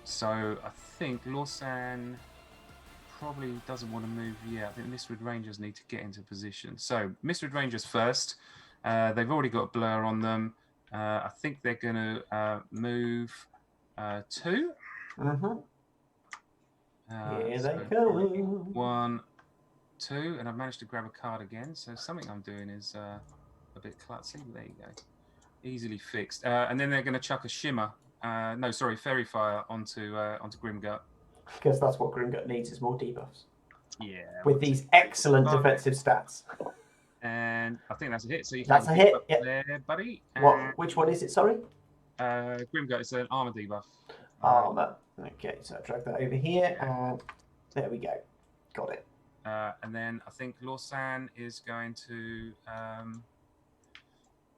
So I think Lorsan probably doesn't want to move yet. I think Mistrid Rangers need to get into position. So Mistrid Rangers first. They've already got a blur on them. I think they're going to move 2. Here they so go. 1, 2, and I've managed to grab a card again. So something I'm doing is a bit klutzy. There you go. Easily fixed. And then they're going to chuck a shimmer. Fairy fire onto Grimgut. Because that's what Grimgut needs, is more debuffs. Yeah. With these excellent defensive stats. And I think that's a hit. So you that's can a hit, up there, buddy. Which one is it, sorry? Grimgut is an armor debuff. Armor. Okay, so I drag that over here, and there we go. Got it. And then I think Lorsan is going to... I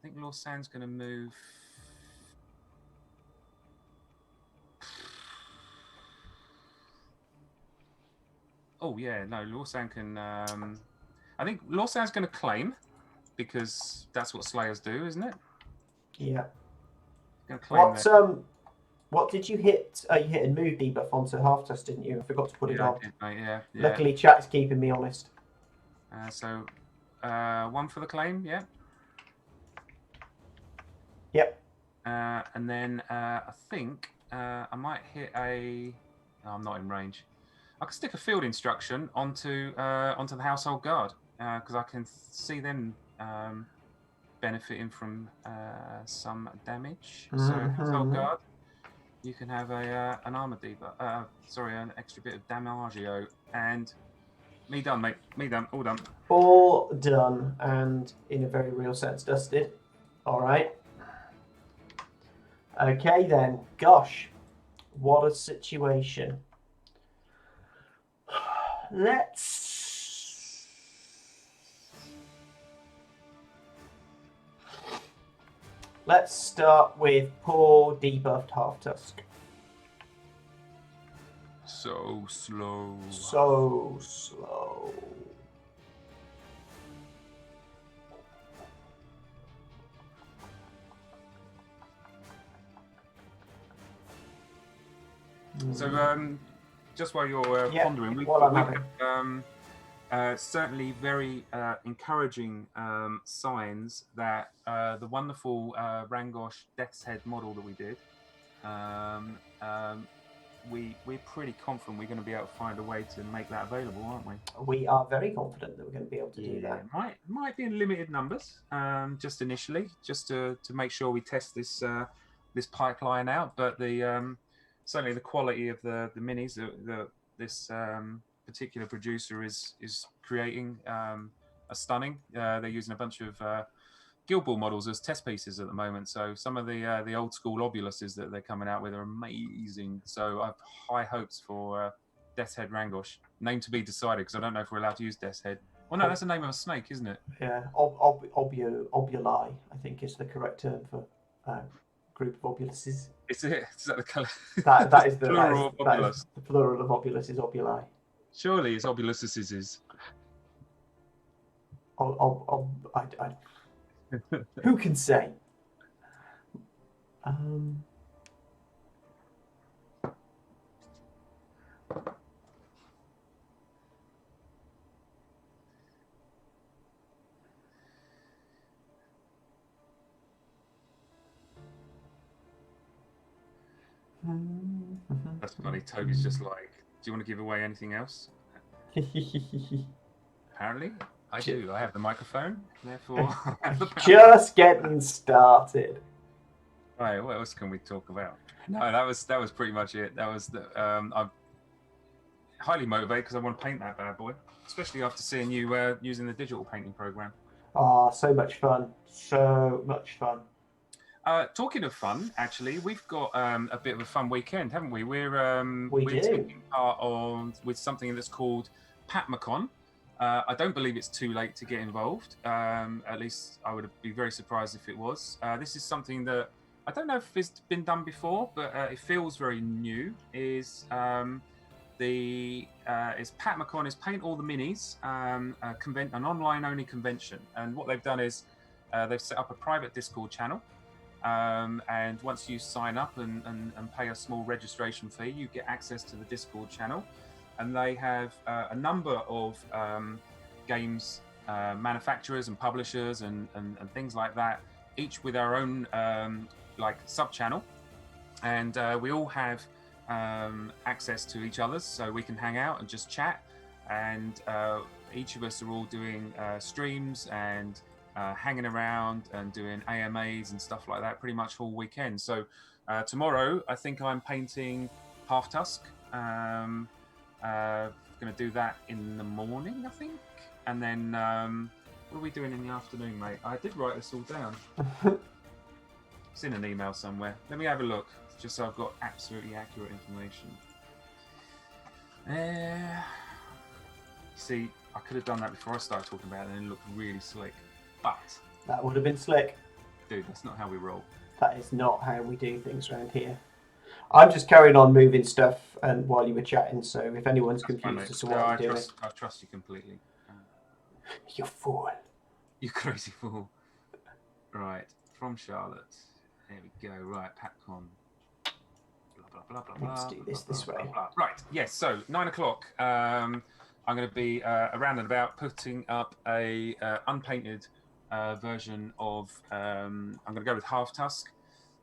think Lorsan's going to move... Oh, yeah, no, Lorsan can... I think Lorsan's going to claim, because that's what Slayers do, isn't it? Yeah. Gonna claim what did you hit? You hit a move debuff onto half tusk, didn't you? I forgot to put it on. I did, mate, yeah. Luckily, chat's keeping me honest. So, 1 for the claim, yeah? Yep. And then I think I might hit a... No, I'm not in range. I can stick a field instruction onto the household guard, because I can see them benefiting from some damage. So household guard, you can have an armor debuff. An extra bit of damagio, and me done, mate. Me done. All done. All done, and in a very real sense, dusted. All right. Okay then. Gosh, what a situation. Let's start with poor debuffed half tusk. So slow. So slow. So, just while you're pondering, we've certainly very encouraging signs that the wonderful Rangosh Death's Head model that we did, we're pretty confident we're going to be able to find a way to make that available, aren't we? We are very confident that we're going to be able to do that. Might be in limited numbers, just initially, just to make sure we test this this pipeline out. But certainly the quality of the minis this particular producer is creating a stunning. They're using a bunch of Guild Ball models as test pieces at the moment. So some of the old school Obuluses that they're coming out with are amazing. So I have high hopes for Death's Head Rangosh. Name to be decided, because I don't know if we're allowed to use Death's Head. Well, no, that's the name of a snake, isn't it? Yeah, obuli, I think is the correct term for group of Obuluses. Is that the colour? That is the plural of Obulus. The plural of Obulus is obuli. Surely it's Obuluses is. Who can say? That's funny. Toby's just like, do you want to give away anything else? Apparently, I do. I have the microphone, therefore. Just getting started. Right. What else can we talk about? No, that was pretty much it. That was the. I'm highly motivated because I want to paint that bad boy, especially after seeing you using the digital painting program. Oh, so much fun! So much fun. Talking of fun, actually, we've got a bit of a fun weekend, haven't we? We're taking part with something that's called PatmaCon. I don't believe it's too late to get involved. At least I would be very surprised if it was. This is something that I don't know if it's been done before, but it feels very new. Is PatmaCon is Paint All the Minis, an online-only convention. And what they've done is they've set up a private Discord channel. And once you sign up and pay a small registration fee, you get access to the Discord channel. And they have a number of games manufacturers and publishers and things like that, each with our own sub-channel. And we all have access to each other's, so we can hang out and just chat. And each of us are all doing streams and hanging around and doing AMAs and stuff like that pretty much all weekend. So tomorrow, I think I'm painting Half Tusk. Going to do that in the morning, I think. And then what are we doing in the afternoon, mate? I did write this all down. It's in an email somewhere. Let me have a look, just so I've got absolutely accurate information. See, I could have done that before I started talking about it and it looked really slick. But that would have been slick. Dude, that's not how we roll. That is not how we do things around here. I'm just carrying on moving stuff and while you were chatting, so if anyone's confused as to what I'm doing... I trust you completely. You fool. You crazy fool. Right, from Charlotte. There we go. Right, PatCon. Blah, blah, blah, blah, Let's do this way. Blah, blah. Right, yes, so 9 o'clock. I'm going to be around and about putting up a unpainted version of... I'm going to go with Half Tusk.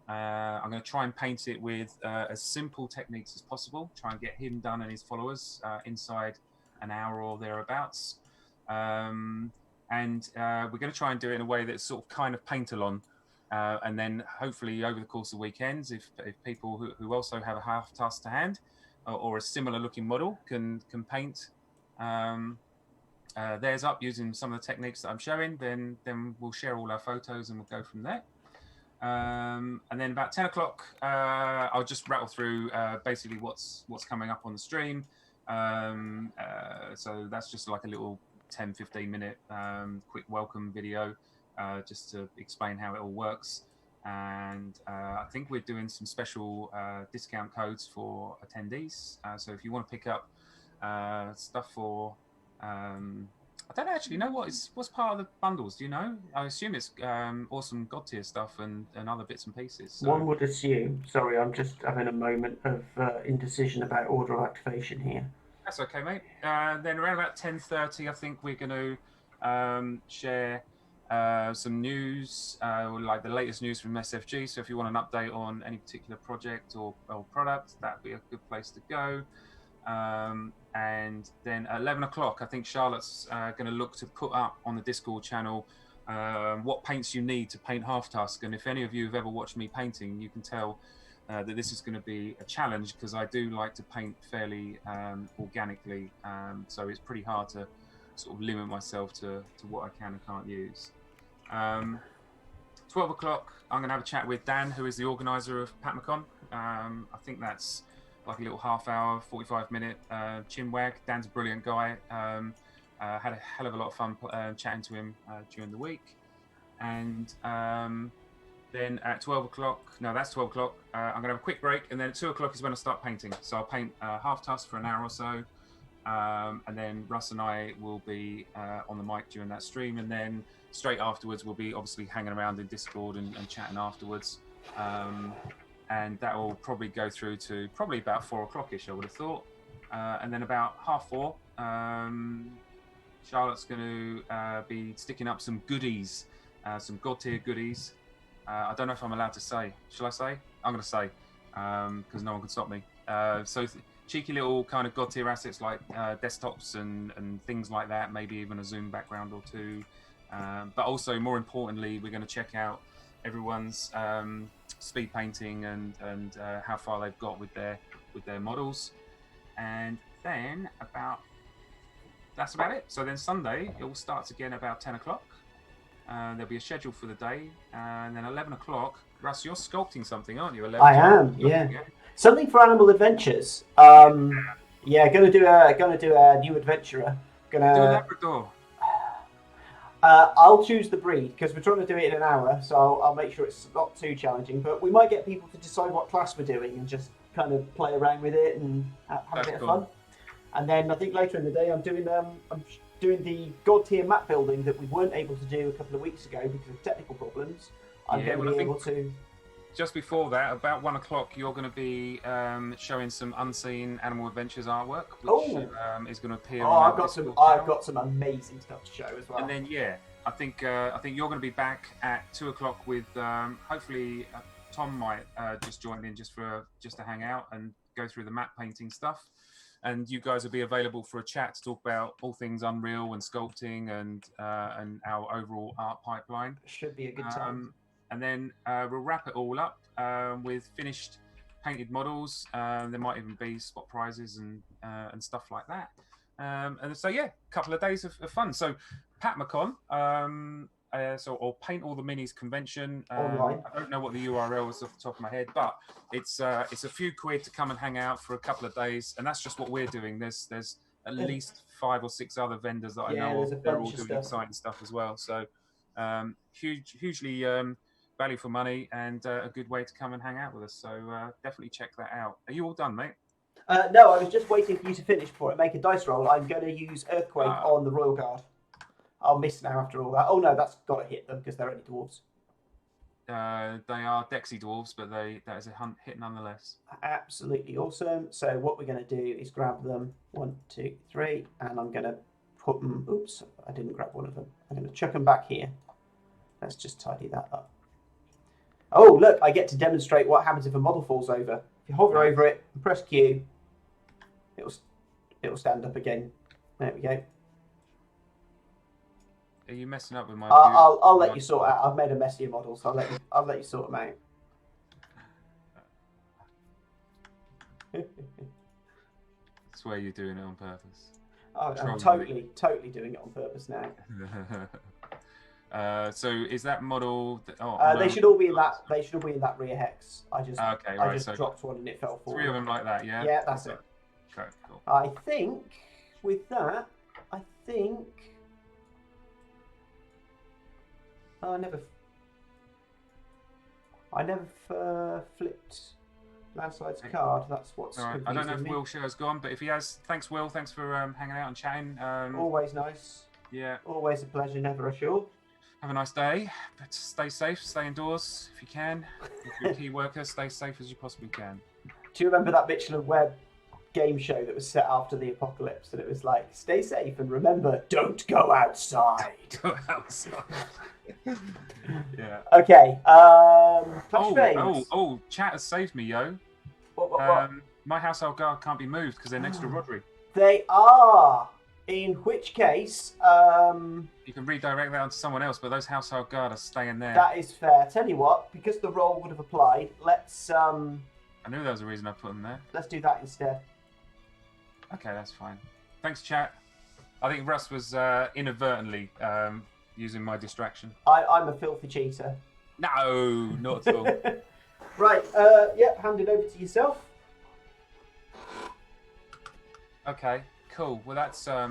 I'm going to try and paint it with as simple techniques as possible. Try and get him done and his followers inside an hour or thereabouts. And we're going to try and do it in a way that's sort of kind of paint-along. And then hopefully over the course of weekends, if people who also have a Half Tusk to hand or a similar looking model can paint theirs up using some of the techniques that I'm showing, then we'll share all our photos and we'll go from there. And then about 10 o'clock, I'll just rattle through basically what's coming up on the stream. So that's just like a little 10-15 minute quick welcome video just to explain how it all works. And I think we're doing some special discount codes for attendees. So if you want to pick up stuff for... I don't actually know what's part of the bundles. Do you know? I assume it's awesome Godtear stuff and other bits and pieces. So. One would assume. Sorry, I'm just having a moment of indecision about order of activation here. That's okay, mate. Then around about 10:30, I think we're going to share some news, like the latest news from SFG. So if you want an update on any particular project or product, that'd be a good place to go. And then at 11 o'clock, I think Charlotte's going to look to put up on the Discord channel what paints you need to paint Half Tusk. And if any of you have ever watched me painting, you can tell that this is going to be a challenge because I do like to paint fairly organically. So it's pretty hard to sort of limit myself to what I can and can't use. 12 o'clock, I'm going to have a chat with Dan, who is the organizer of PatMacon. I think that's like a little half-hour, 45-minute chin wag. Dan's a brilliant guy. Had a hell of a lot of fun chatting to him during the week. And then at 12 o'clock, no, that's 12 o'clock, I'm going to have a quick break. And then at 2 o'clock is when I start painting. So I'll paint Half Tusk for an hour or so. And then Russ and I will be on the mic during that stream. And then straight afterwards, we'll be obviously hanging around in Discord and chatting afterwards. And that will probably go through to probably about 4 o'clock-ish, I would have thought. And then about 3:30, Charlotte's going to be sticking up some goodies, some Godtear goodies. I don't know if I'm allowed to say. Shall I say? I'm going to say, because no one can stop me. So cheeky little kind of Godtear assets like desktops and things like that, maybe even a Zoom background or two. But also, more importantly, we're going to check out everyone's speed painting and how far they've got with their models. And then that's about it. So then Sunday, it all starts again about 10 o'clock. There'll be a schedule for the day. And then 11 o'clock, Russ, you're sculpting something, aren't you? 11 I am, yeah. Something for Animal Adventures. Yeah, gonna do a new adventurer. Do a Labrador. I'll choose the breed because we're trying to do it in an hour, so I'll make sure it's not too challenging. But we might get people to decide what class we're doing and just kind of play around with it and have a bit of fun. And then I think later in the day I'm doing the Godtear map building that we weren't able to do a couple of weeks ago because of technical problems. I'm going to be able to. Just before that, about 1 o'clock, you're going to be showing some unseen Animal Adventures artwork, which is going to appear. I've got some amazing stuff to show as well. And then I think you're going to be back at 2 o'clock with hopefully Tom might just join in just to hang out and go through the map painting stuff. and you guys will be available for a chat to talk about all things Unreal and sculpting and our overall art pipeline. Should be a good time. And then we'll wrap it all up with finished painted models. There might even be spot prizes and stuff like that. And so yeah, a couple of days of fun. So PatMacon, or Paint All the Minis convention. Online. I don't know what the URL is off the top of my head, but it's a few quid to come and hang out for a couple of days, and that's just what we're doing. There's at least 5 or 6 other vendors that I know of. They're all doing exciting stuff as well. So hugely value for money and a good way to come and hang out with us. So definitely check that out. Are you all done, mate? No, I was just waiting for you to finish before I make a dice roll. I'm going to use Earthquake on the Royal Guard. I'll miss now after all that. Oh no, that's got to hit them because they're only dwarves. They are Dexy dwarves, but that is a hit nonetheless. Absolutely awesome. So what we're going to do is grab them 1, 2, 3, and I'm going to put them. Oops, I didn't grab one of them. I'm going to chuck them back here. Let's just tidy that up. Oh look, I get to demonstrate what happens if a model falls over. If you hover over it and press Q, it'll stand up again. There we go. Are you messing up with my? I'll let you sort out. I've made a messier model, so I'll let you sort them out. I swear you're doing it on purpose. I'm totally doing it on purpose now. So is that model? They should all be in that. They should all be in that rear hex. I just so dropped one and it fell forward. 3 of them like that, yeah. Yeah, that's it. Okay, cool. I think with that, I never flipped Landslide's card. That's what's confusing I don't know if me. Will Sher's gone, but if he has, thanks Will. Thanks for hanging out and chatting. Always nice. Yeah. Always a pleasure, never a chore. Have a nice day. But stay safe. Stay indoors if you can. If you're a key worker, stay safe as you possibly can. Do you remember that Mitchell and Webb game show that was set after the apocalypse? And it was like, stay safe and remember, don't go outside. Go outside. Yeah. Okay. Flash chat has saved me, yo. What? My household guard can't be moved because they're next to Rodri. They are. In which case, you can redirect that onto someone else, but those household guard are staying there. That is fair. Tell you what, because the roll would have applied, let's I knew there was a reason I put them there. Let's do that instead. Okay, that's fine. Thanks, chat. I think Russ was inadvertently using my distraction. I'm a filthy cheater. No, not at all. Right, hand it over to yourself. Okay, cool. Well, that's I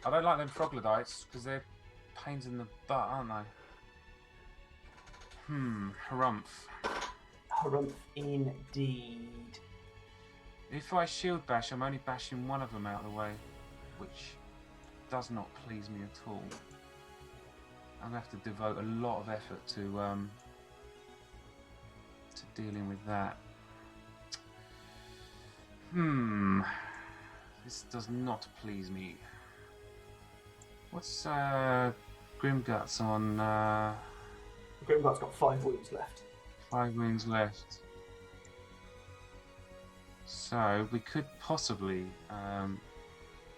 don't like them troglodytes because they're pains in the butt, aren't they? Harumph. Harumph indeed. If I shield bash, I'm only bashing one of them out of the way, which does not please me at all. I'm going to have to devote a lot of effort to dealing with that. This does not please me. What's Grimguts on? Grimgut's got 5 wounds left. 5 wounds left. So we could possibly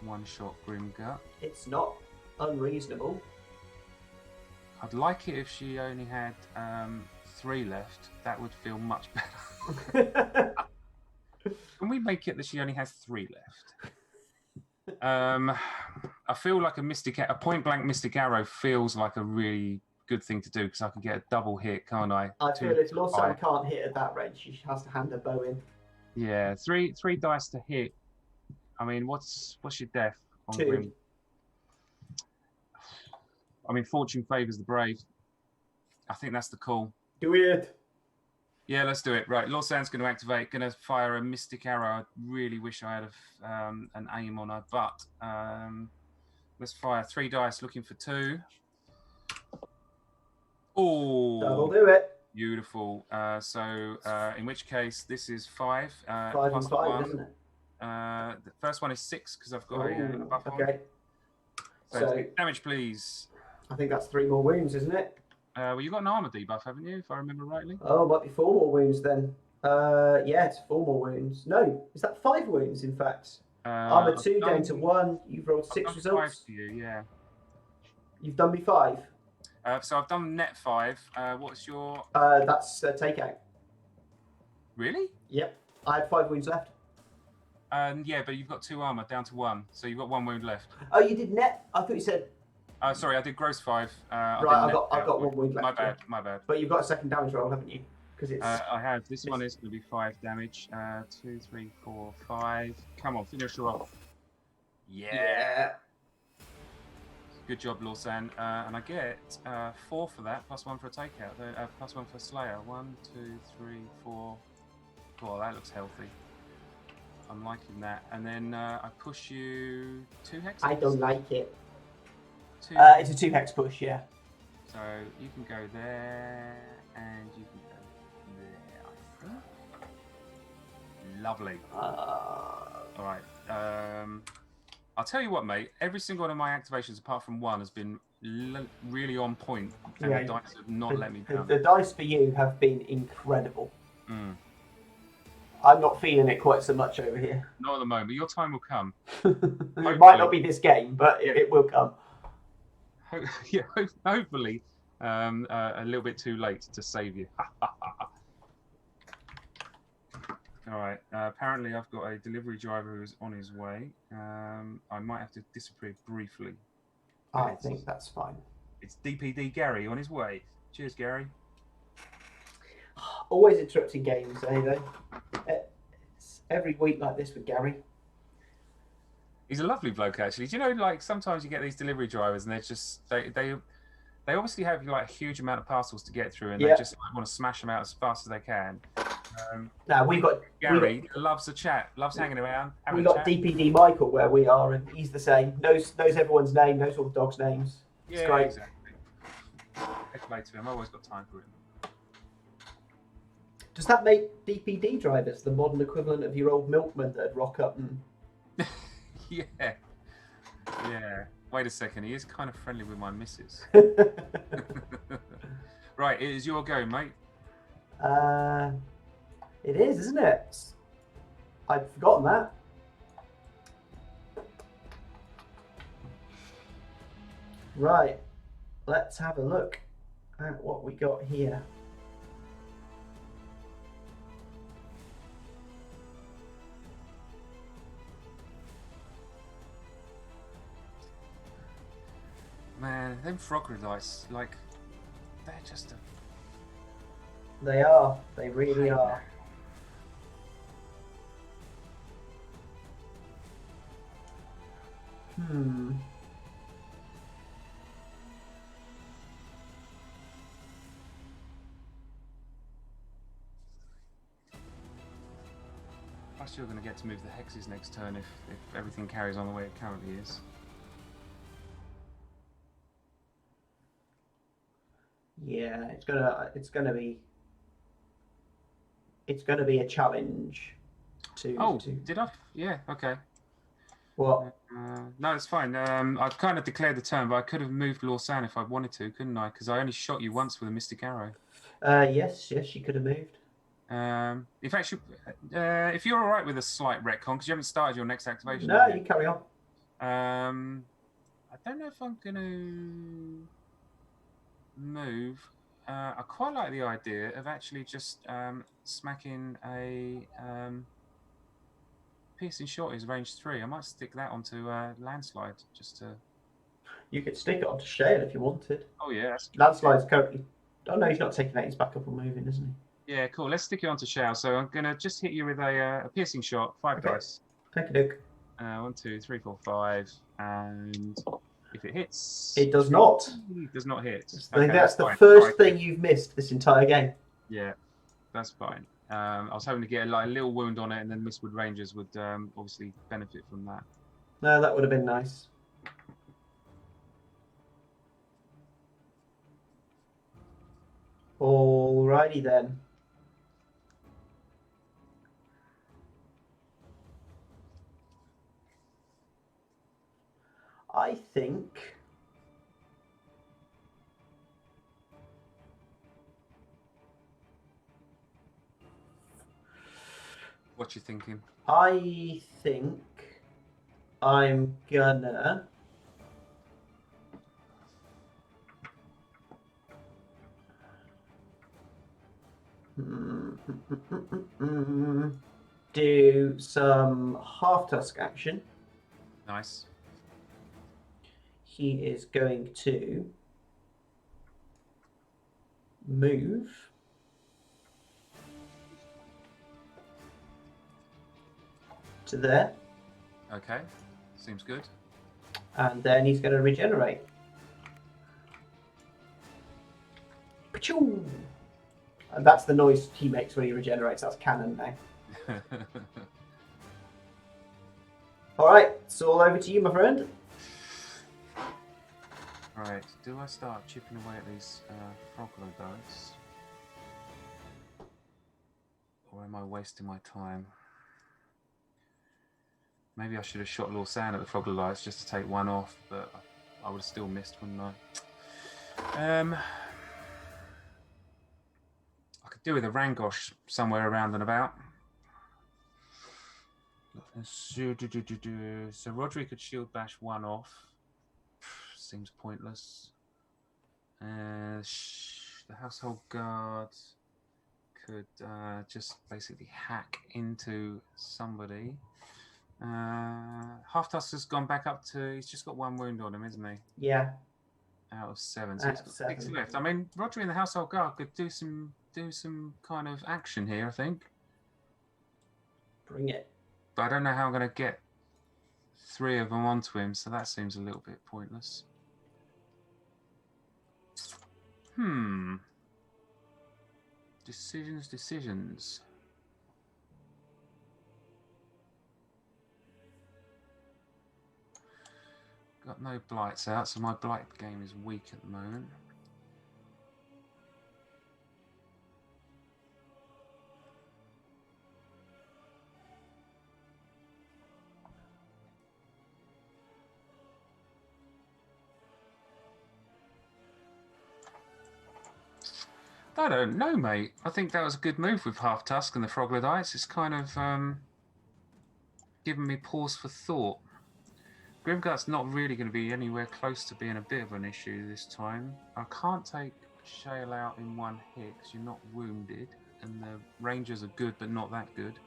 one-shot Grimgut. It's not unreasonable. I'd like it if she only had 3 left. That would feel much better. Can we make it that she only has 3 left? I feel like a point-blank Mystic Arrow feels like a really good thing to do because I can get a double hit, can't I? I feel if Lawson can't hit at that range, she has to hand her bow in. Yeah, 3 dice to hit. I mean, what's your death on 2. Grim? I mean, fortune favours the brave. I think that's the call. Do it. Yeah, let's do it. Right, Lawson's going to activate. Going to fire a Mystic Arrow. I really wish I had an aim on her, but let's fire 3 dice, looking for 2. Oh, that'll do it. Beautiful. So in which case, this is 5. 5 plus and 5, 1. isn't it? The first one is 6 because I've got a buff on. Okay. So damage, please. I think that's 3 more wounds, isn't it? Well, you've got an armor debuff, haven't you? If I remember rightly. Oh, it might be 4 more wounds then. Yeah, it's 4 more wounds. No, is that 5 wounds? In fact, Armor I've 2 down done, to 1. You've rolled I've 6 done 5 results. for you, yeah. You've done me 5. So I've done net 5. What's your... That's takeout. Really? Yep. I had 5 wounds left. Yeah, but you've got 2 armor down to 1, so you've got 1 wound left. Oh, you did net? I thought you said... Sorry, I did gross 5. Right, I've got 1 wound left. My bad. But you've got a second damage roll, haven't you? Because it's... I have. This one is going to be 5 damage. 2, 3, 4, 5. Come on, finish her off. Yeah. Good job, Lawsan. And I get 4 for that, plus 1 for a takeout, plus 1 for Slayer. 1, 2, 3, 4. Oh, that looks healthy. I'm liking that. And then I push you 2 hexes. I don't like it. 2. It's a 2 hex push, yeah. So you can go there, and you can go there, I think. Lovely. All right. I'll tell you what, mate. Every single one of my activations, apart from 1, has been really on point, and the dice have not let me down. The dice for you have been incredible. Mm. I'm not feeling it quite so much over here. Not at the moment. Your time will come. It might not be this game, but it will come. Yeah, hopefully a little bit too late to save you. All right. Apparently, I've got a delivery driver who's on his way. I might have to disappear briefly. I think that's fine. It's DPD Gary on his way. Cheers, Gary. Always interrupting games, though. It's every week like this with Gary. He's a lovely bloke, actually. Do you know, like, sometimes you get these delivery drivers and they're just they obviously have like a huge amount of parcels to get through, and they just want to smash them out as fast as they can. Now we've got Gary loves a chat, loves hanging around. We've got DPD Michael where we are, and he's the same. Knows everyone's name, knows all the dogs' names. Yeah, it's great. Exactly. Explain to him. I've always got time for him. Does that make DPD drivers the modern equivalent of your old milkman that'd rock up and? Yeah. Wait a second. He is kind of friendly with my missus. Right, it is your go, mate. It is, isn't it? I'd forgotten that. Right, let's have a look at what we got here. Man, them frogger dice, like, they're just a... They are. They really are. Plus you're going to get to move the hexes next turn if everything carries on the way it currently is. Yeah, it's gonna be a challenge. Did I? Yeah. Okay. What? No, it's fine. I've kind of declared the turn, but I could have moved Lawsan if I wanted to, couldn't I? Because I only shot you once with a Mystic Arrow. Yes, you could have moved. In fact, if you're all right with a slight retcon, because you haven't started your next activation. No, you carry on. I don't know if I'm going to move. I quite like the idea of actually just smacking a piercing shot is range 3. I might stick that onto landslide just to. You could stick it onto Shale if you wanted. Oh yeah. Landslide's currently. Oh no, he's not taking that. He's back up and moving, isn't he? Yeah, cool. Let's stick it onto Shale. So I'm gonna just hit you with a piercing shot. 5 dice. Take a look. 1, 2, 3, 4, 5, and if it hits, it does not. It does not hit. I think that's the first thing you've missed this entire game. Yeah, that's fine. I was hoping to get a little wound on it, and then Mistwood Rangers would obviously benefit from that. No, that would have been nice. Alrighty then. I think what you thinking? I think I'm gonna do some half tusk action. Nice. He is going to move to there. Okay. Seems good. And then he's going to regenerate. Pachoo! And that's the noise he makes when he regenerates. That's canon now. Alright, it's all over to you, my friend. Right, do I start chipping away at these troglodytes? Or am I wasting my time? Maybe I should have shot Lorsan at the troglodytes just to take one off, but I would have still missed, wouldn't I? I could do with a Rangosh somewhere around and about. So Rodri could shield bash one off. Seems pointless. The household guard could just basically hack into somebody. Half Tusk has gone back up to. He's just got one wound on him, isn't he? Yeah. Out of 7. So he's got 6 left. I mean, Rodri and the household guard could do some kind of action here, I think. Bring it. But I don't know how I'm going to get 3 of them onto him, so that seems a little bit pointless. Decisions. Got no blights out, so my blight game is weak at the moment. I don't know, mate. I think that was a good move with Half Tusk and the Troglodytes. It's kind of given me pause for thought. Grimgut's not really going to be anywhere close to being a bit of an issue this time. I can't take Shale out in one hit because you're not wounded, and the Rangers are good but not that good.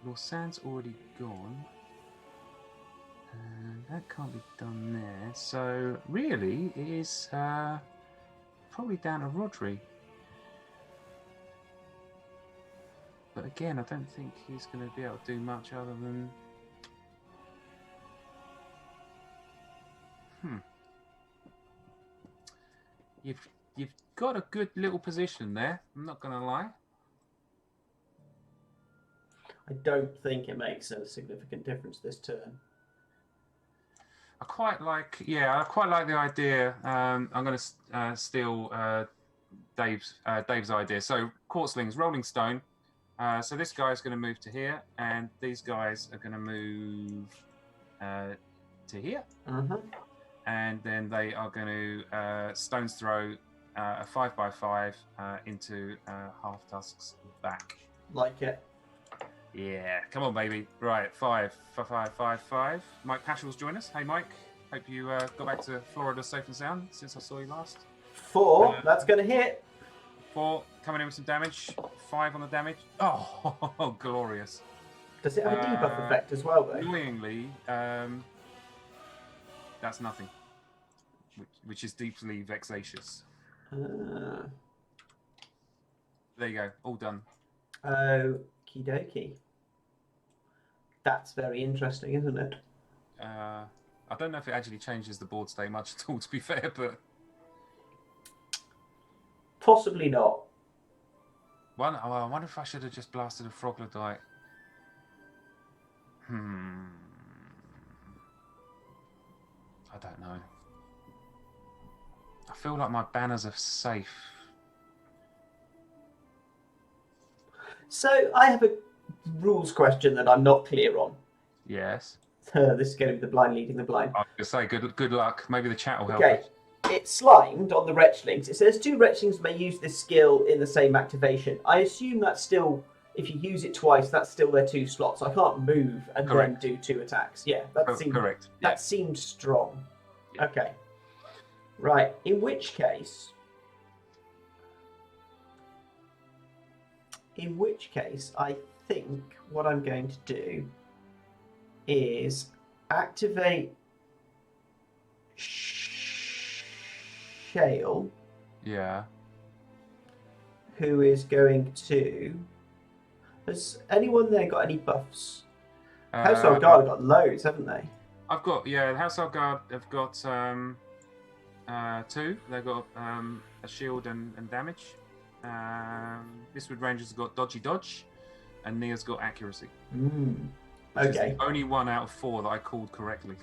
Lorsan's already gone. That can't be done there. So really, it is probably down to Rodri. But again, I don't think he's going to be able to do much other than. You've got a good little position there. I'm not going to lie. I don't think it makes a significant difference this turn. I quite like the idea. I'm going to steal Dave's idea. So Quartzlings, Rolling Stone. So this guy's going to move to here, and these guys are going to move to here. And then they are going to Stone's Throw a 5x5 into Half Tusk's back. Like it. Yeah, come on, baby. Right, 5. Mike Pashel's join us. Hey, Mike. Hope you got back to Florida safe and sound since I saw you last. 4, that's going to hit. 4, coming in with some damage. 5 on the damage. Oh, glorious. Does it have a debuff effect as well, though? Annoyingly, that's nothing, which is deeply vexatious. There you go, all done. Okie dokie. That's very interesting, isn't it? I don't know if it actually changes the board state much at all, to be fair, but possibly not. I wonder if I should have just blasted a Froglodyte. I don't know. I feel like my banners are safe. So I have a rules question that I'm not clear on. Yes. This is going to be the blind leading the blind. I was going to say, good luck. Maybe the chat will help. Okay. It's slimed on the Retchlings. It says 2 Retchlings may use this skill in the same activation. I assume that's still if you use it twice, that's still their 2 slots. I can't move and Correct. then do 2 attacks. Yeah, that seemed Correct. that seemed strong. Yeah. Okay. Right. In which case, I think what I'm going to do is activate Shale, Yeah. who is going to. Has anyone there got any buffs? Household Guard have got loads, haven't they? I've got the Household Guard have got 2. They've got a shield and damage. Misfit Ranger's got dodge, and Nia's got accuracy. Which is the only one out of 4 that I called correctly.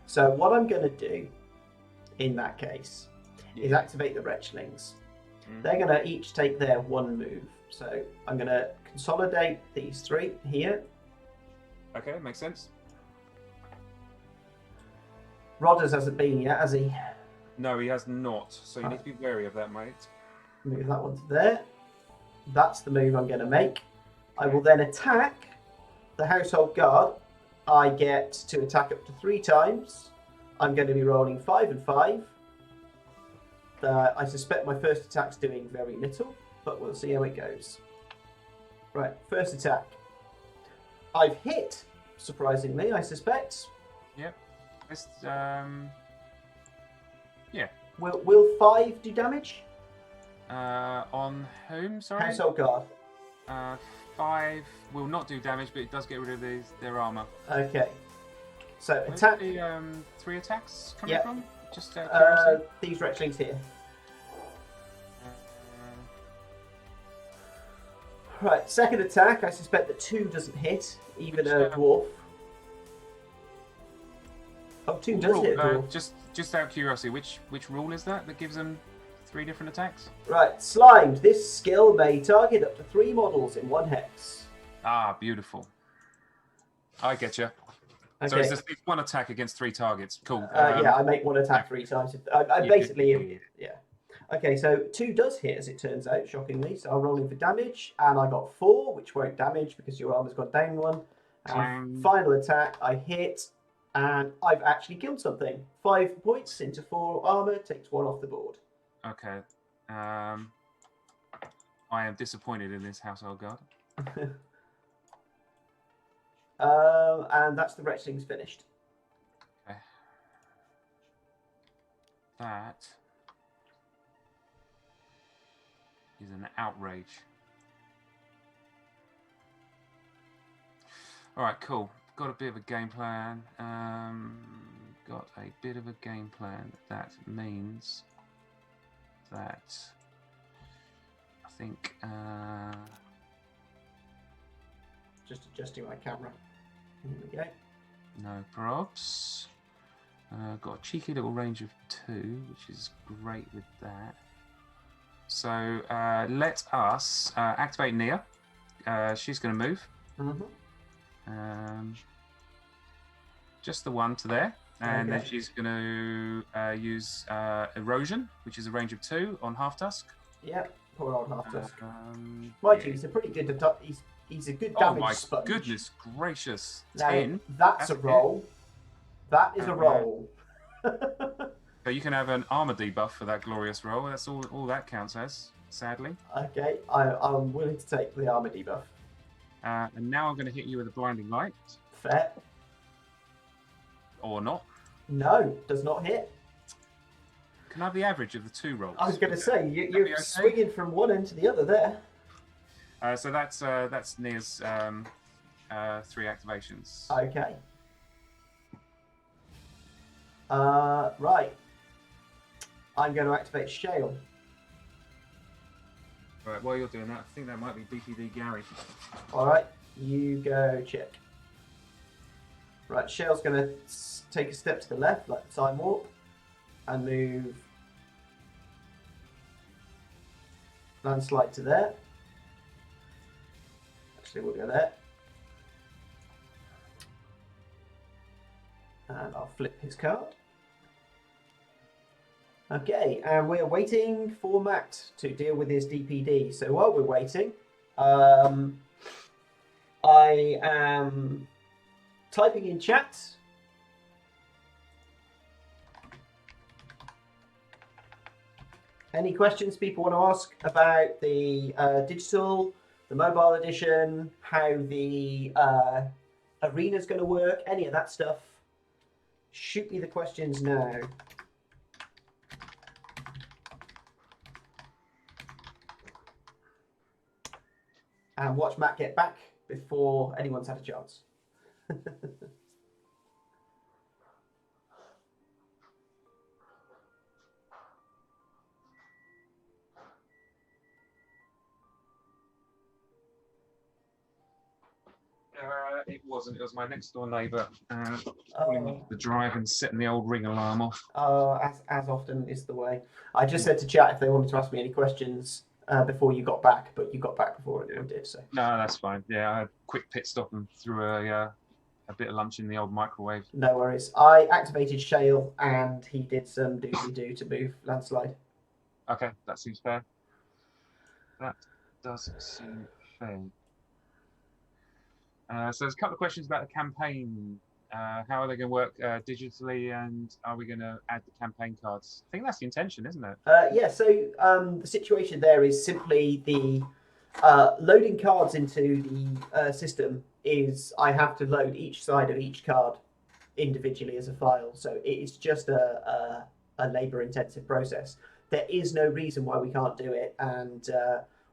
So what I'm going to do in that case is activate the Wretchlings. They're going to each take their 1 move. So I'm going to consolidate these 3 here. Okay, makes sense. Rodders hasn't been yet, has he? No, he has not. So you need to be wary of that, mate. Move that one to there. That's the move I'm going to make. I will then attack the Household Guard. I get to attack up to 3 times. I'm going to be rolling 5 and 5. I suspect my first attack's doing very little, but we'll see how it goes. Right, first attack. I've hit, surprisingly, I suspect. Yep. It's, yeah. Will 5 do damage? On whom, sorry? Household Guard. 5 will not do damage, but it does get rid of their armor. Okay. So Where's attack. the 3 attacks coming from? Just these Wretchlings here. Right, second attack. I suspect that 2 doesn't hit, even a dwarf. Oh, 2 does hit a dwarf. Just out of curiosity, which rule is that gives them 3 different attacks? Right, Slimed. This skill may target up to 3 models in 1 hex. Ah, beautiful. I get you. Okay. So it's 1 attack against 3 targets. Cool. Yeah, I make 1 attack 3 times. I basically, yeah. Okay, so 2 does hit, as it turns out, shockingly. So I'm rolling for damage, and I got 4, which won't damage because your armor's gone down 1. And final attack, I hit, and I've actually killed something. 5 points into 4 armor, takes 1 off the board. Okay. I am disappointed in this Household Guard. And that's the Wretchlings finished. Okay. That is an outrage. All right, cool. Got a bit of a game plan. That means that I think. Just adjusting my camera. Here we go. No probs. Got a cheeky little range of 2, which is great with that. So let us activate Nia. She's going to move. Just the 1 to there. And then she's going to use Erosion, which is a range of 2 on Half Tusk. Yeah, poor old Half Tusk. Mind you, he's a pretty good... He's a good damage sponge. Oh my goodness gracious. Now, 10. That's a roll. That is a roll. So you can have an armor debuff for that glorious roll. That's all that counts as, sadly. Okay, I'm willing to take the armor debuff. And now I'm going to hit you with a blinding light. Fair. Or not. No, does not hit. Can I have the average of the 2 rolls? I was going to say, you're okay? Swinging from one end to the other there. So that's Nia's 3 activations. Okay. Right. I'm going to activate Shale. Right, while you're doing that, I think that might be BPD Gary. Alright, you go check. Right, Shale's going to take a step to the left, like the time warp, and move landslide to there. Actually, we'll go there. And I'll flip his card. Okay, and we're waiting for Matt to deal with his DPD. So while we're waiting, I am typing in chat. Any questions people want to ask about the digital, the mobile edition, how the arena's going to work, any of that stuff? Shoot me the questions now. And watch Matt get back before anyone's had a chance. It wasn't. It was my next door neighbour pulling Oh. up the drive and setting the old ring alarm off. As often is the way. I just said to chat if they wanted to ask me any questions before you got back, but you got back before anyone did. So No, that's fine. Yeah, I had a quick pit stop and threw a bit of lunch in the old microwave. no worries. I activated Shale and he did some doobly-doo to move landslide. Okay, that seems fair. That does seem fair. So there's a couple of questions about the campaign. How are they going to work digitally, and are we going to add the campaign cards? I think that's the intention, isn't it? Yeah, so the situation there is simply the loading cards into the system is I have to load each side of each card individually as a file. So it is just a labour-intensive process. There is no reason why we can't do it, and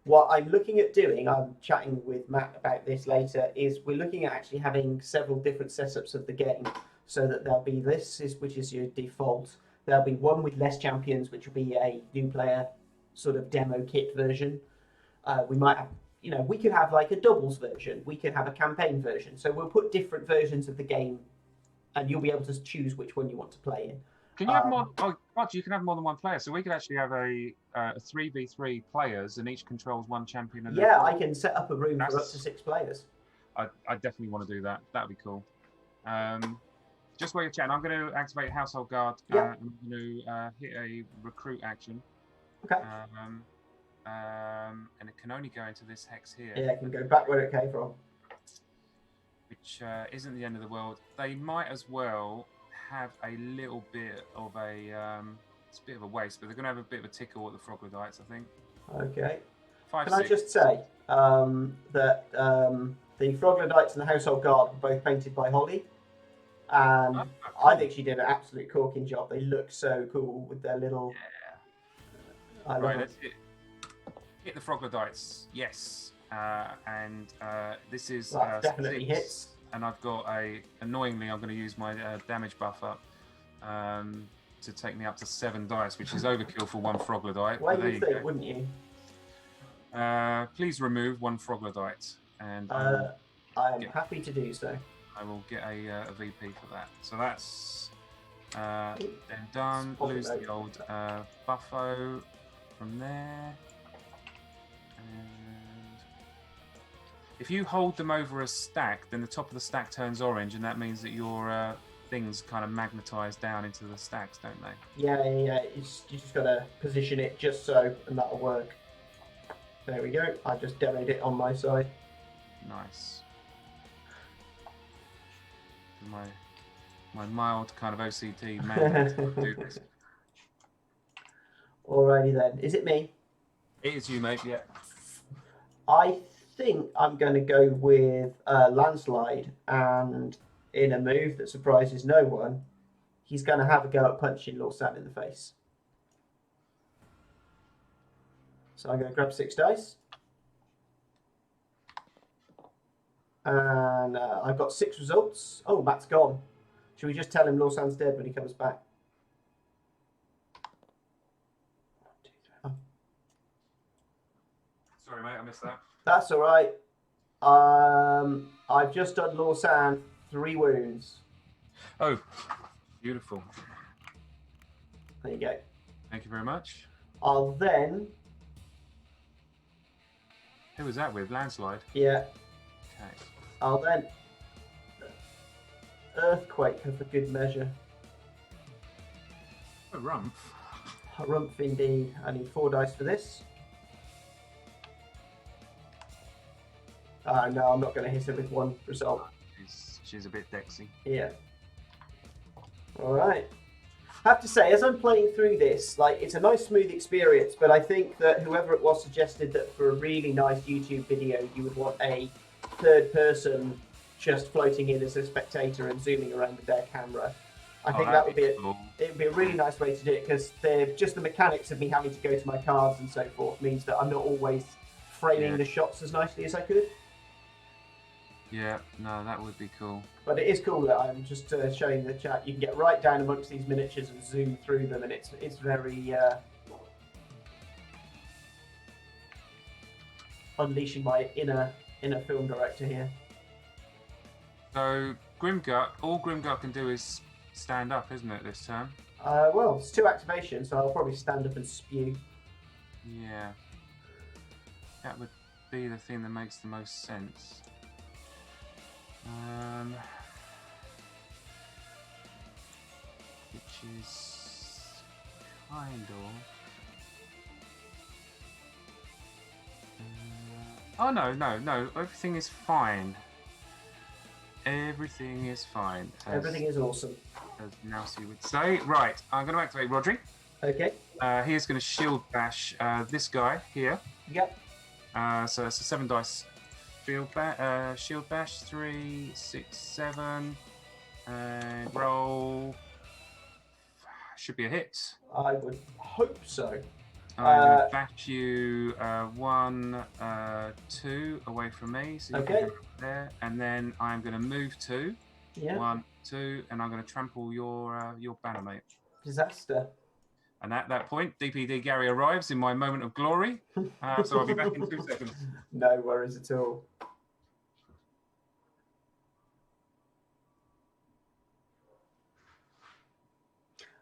what I'm looking at doing, I'm chatting with Matt about this later, is we're looking at actually having several different setups of the game so that there'll be which is your default. There'll be one with less champions, which will be a new player sort of demo kit version. We might have, we could have like a doubles version. We could have a campaign version. So we'll put different versions of the game and you'll be able to choose which one you want to play in. Can you have more? Oh, God, you can have more than one player. So we could actually have a 3v3 players, and each controls one champion. And yeah, I can set up a room for up to 6 players. I definitely want to do that. That'd be cool. Just while you're chatting, I'm going to activate Household Guard. Yeah. I'm going to hit a recruit action. Okay. And it can only go into this hex here. Yeah, it can go back where it came from. Which isn't the end of the world. They might as well have a little bit of it's a bit of a waste, but they're going to have a bit of a tickle at the Froglodytes, I think. Okay. 5, Can 6. I just say that the Froglodytes and the Household Guard were both painted by Holly, and cool. I think she did an absolute corking job. They look so cool with their little. Yeah. Right, let's hit the Froglodytes. Yes, and this is That definitely 6. hits. And I've got annoyingly, I'm going to use my damage buff up to take me up to 7 dice, which is overkill for one Froglodyte. Well, There you'd you think, go. wouldn't you? Please remove 1 Froglodyte, and I am happy to do so. I will get a VP for that. So that's then done. Lose the old buffo from there. And if you hold them over a stack, then the top of the stack turns orange, and that means that your things kind of magnetize down into the stacks, don't they? Yeah. You just got to position it just so, and that'll work. There we go. I just demoed it on my side. Nice. My mild kind of OCD man to do this. Alrighty then. Is it me? It is you, mate. Yeah. I think I'm going to go with Landslide, and in a move that surprises no one, he's going to have a go at punching Lawsan in the face. So I'm going to grab 6 dice. And I've got 6 results. Oh, Matt's gone. Should we just tell him Lawsan's dead when he comes back? Sorry, mate. I missed that. That's all right. I've just done Lawsan 3 wounds. Oh, beautiful. There you go. Thank you very much. I'll then... Who was that with? Landslide? Yeah. Okay. I'll then earthquake for good measure. A rumph. Rumph indeed. I need 4 dice for this. No, I'm not going to hit her with 1 result. She's a bit dexy. Yeah. All right. I have to say, as I'm playing through this, like, it's a nice, smooth experience, but I think that whoever it was suggested that for a really nice YouTube video, you would want a third person just floating in as a spectator and zooming around with their camera. I think that would be cool. It would be a really nice way to do it, because just the mechanics of me having to go to my cards and so forth means that I'm not always framing the shots as nicely as I could. Yeah, no, that would be cool. But it is cool that I'm just showing the chat. You can get right down amongst these miniatures and zoom through them, and it's very unleashing my inner film director here. So Grimgut, all Grimgut can do is stand up, isn't it, this turn? Well, it's 2 activations, so I'll probably stand up and spew. Yeah. That would be the thing that makes the most sense. Which is kind of... oh, no, everything is fine. Everything is fine. Everything is awesome. As Nelsie would say. Right, I'm going to activate Rodri. Okay. He is going to shield bash this guy here. Yep. So it's a 7 dice shield bash. 3, 6, 7. And roll. Should be a hit. I would hope so. I'm going to bash you 1, 2 away from me. So you can go up there. And then I'm going to move 2. Yeah. 1, 2. And I'm going to trample your banner, mate. Disaster. And at that point, DPD Gary arrives in my moment of glory. So I'll be back in 2 seconds. No worries at all.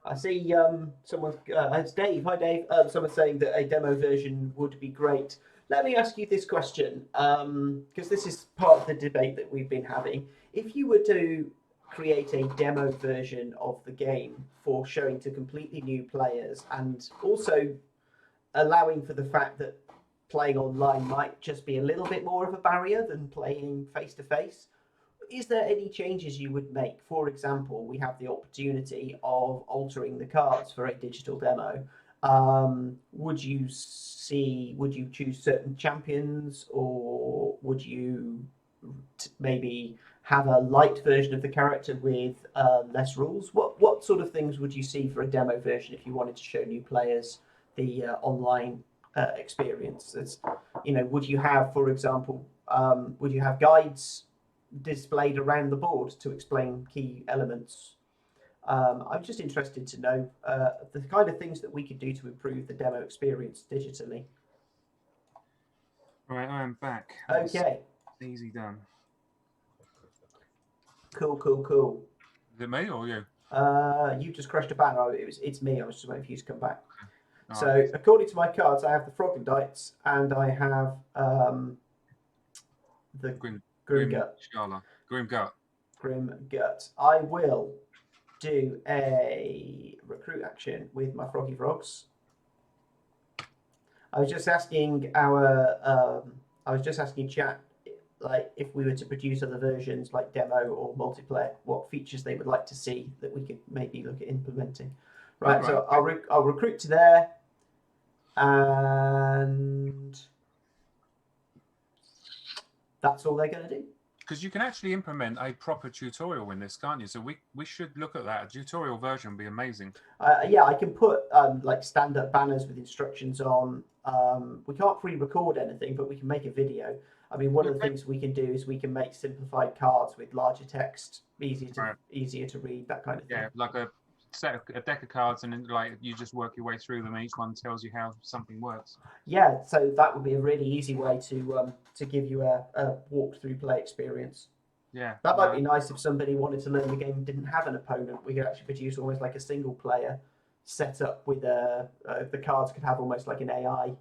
I see someone's... it's Dave. Hi, Dave. Someone's saying that a demo version would be great. Let me ask you this question, because this is part of the debate that we've been having. If you were to create a demo version of the game for showing to completely new players, and also allowing for the fact that playing online might just be a little bit more of a barrier than playing face-to-face, is there any changes you would make? For example, we have the opportunity of altering the cards for a digital demo. Would you choose certain champions, or would you maybe have a light version of the character with less rules? What sort of things would you see for a demo version if you wanted to show new players the online experience? Would you have, for example, would you have guides displayed around the board to explain key elements? I'm just interested to know the kind of things that we could do to improve the demo experience digitally. Right, I am back. Okay. Easy done. Cool. Is it me or you? You just crushed a banner. It's me. I was just waiting for you to come back. Okay. So, right. According to my cards, I have the Froggendites and I have the Grimgut. Grimgut. I will do a recruit action with my Froggy Frogs. I was just asking chat, like, if we were to produce other versions like demo or multiplayer, what features they would like to see that we could maybe look at implementing. Right. So I'll recruit to there, and that's all they're going to do. Because you can actually implement a proper tutorial in this, can't you? So we should look at that. A tutorial version would be amazing. Yeah, I can put like stand-up banners with instructions on. We can't pre-record anything, but we can make a video. I mean, one of the things we can do is we can make simplified cards with larger text, easier to read, that kind of thing. Yeah, like a deck of cards, and then, like, you just work your way through them, and each one tells you how something works. Yeah, so that would be a really easy way to give you a walk-through play experience. Yeah, that might be nice if somebody wanted to learn the game and didn't have an opponent. We could actually produce almost like a single player setup with the cards could have almost like an AI.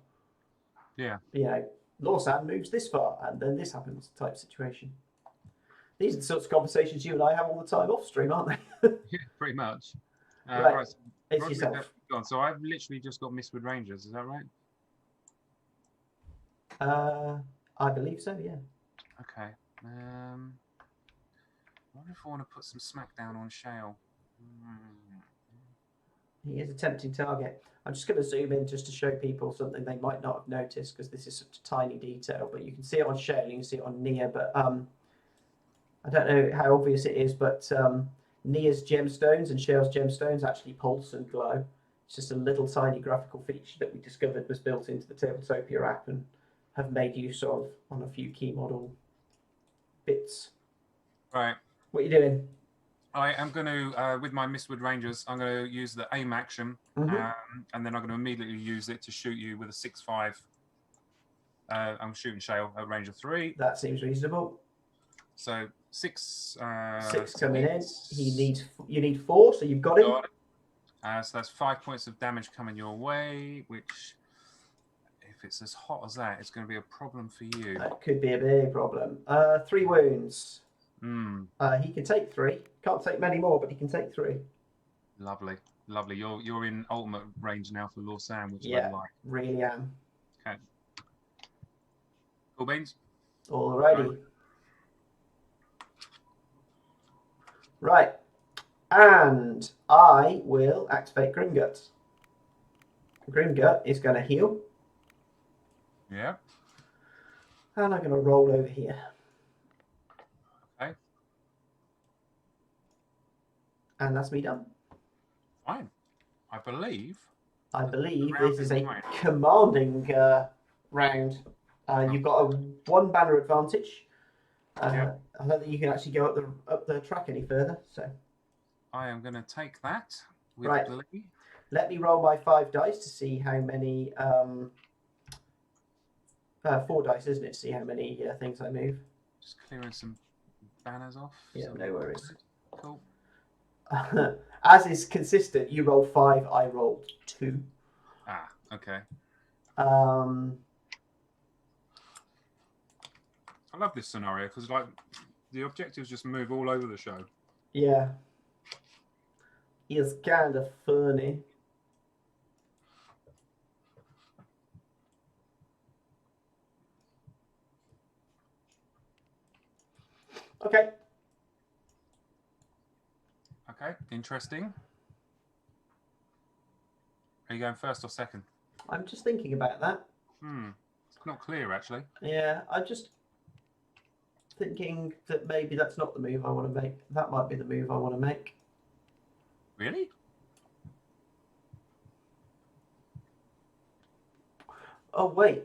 Yeah. Lawsan moves this far and then this happens type situation. These are the sorts of conversations you and I have all the time off stream, aren't they? Yeah, pretty much. Right. Right. So It's Roderick, yourself. go on. So I've literally just got Mistwood Rangers. Is that right? I believe so, yeah. Okay. I wonder if I want to put some smackdown on Shale. He is a tempting target. I'm just going to zoom in just to show people something they might not have noticed because this is such a tiny detail, but you can see it on Shale, you can see it on Nia, but I don't know how obvious it is, but Nia's gemstones and Shale's gemstones actually pulse and glow. It's just a little tiny graphical feature that we discovered was built into the Tabletopia app and have made use of on a few key model bits. Right. What are you doing? I am going to, with my Mistwood Rangers, I'm going to use the aim action, and then I'm going to immediately use it to shoot you with a 6-5. I'm shooting Shale at range of 3. That seems reasonable. So 6. 6 coming in. You need 4, so you've got him. So that's 5 points of damage coming your way, which, if it's as hot as that, it's going to be a problem for you. That could be a big problem. 3 wounds. He can take 3. Can't take many more, but he can take 3. Lovely, lovely. You're in ultimate range now for Lord Sam, which yeah, I like. Really am. Okay. Cool beans. Alrighty. Right. And I will activate Grimgut. Grimgut is going to heal. Yeah. And I'm going to roll over here. Okay. And that's me done. Fine. I believe this is a commanding round. You've got a 1 banner advantage. I don't think you can actually go up the track any further. So I am going to take that with glee. Let me roll my 5 dice to see how many. 4 dice, isn't it? To see how many things I move. Just clearing some banners off. Yeah, no worries. Cool. As is consistent, you rolled 5, I rolled 2. Ah, okay. I love this scenario because, like, the objectives just move all over the show. Yeah. It's kind of funny. Okay. Okay, interesting. Are you going first or second? I'm just thinking about that. It's not clear, actually. Yeah, I'm just thinking that maybe that's not the move I want to make. That might be the move I want to make. Really? Oh, wait.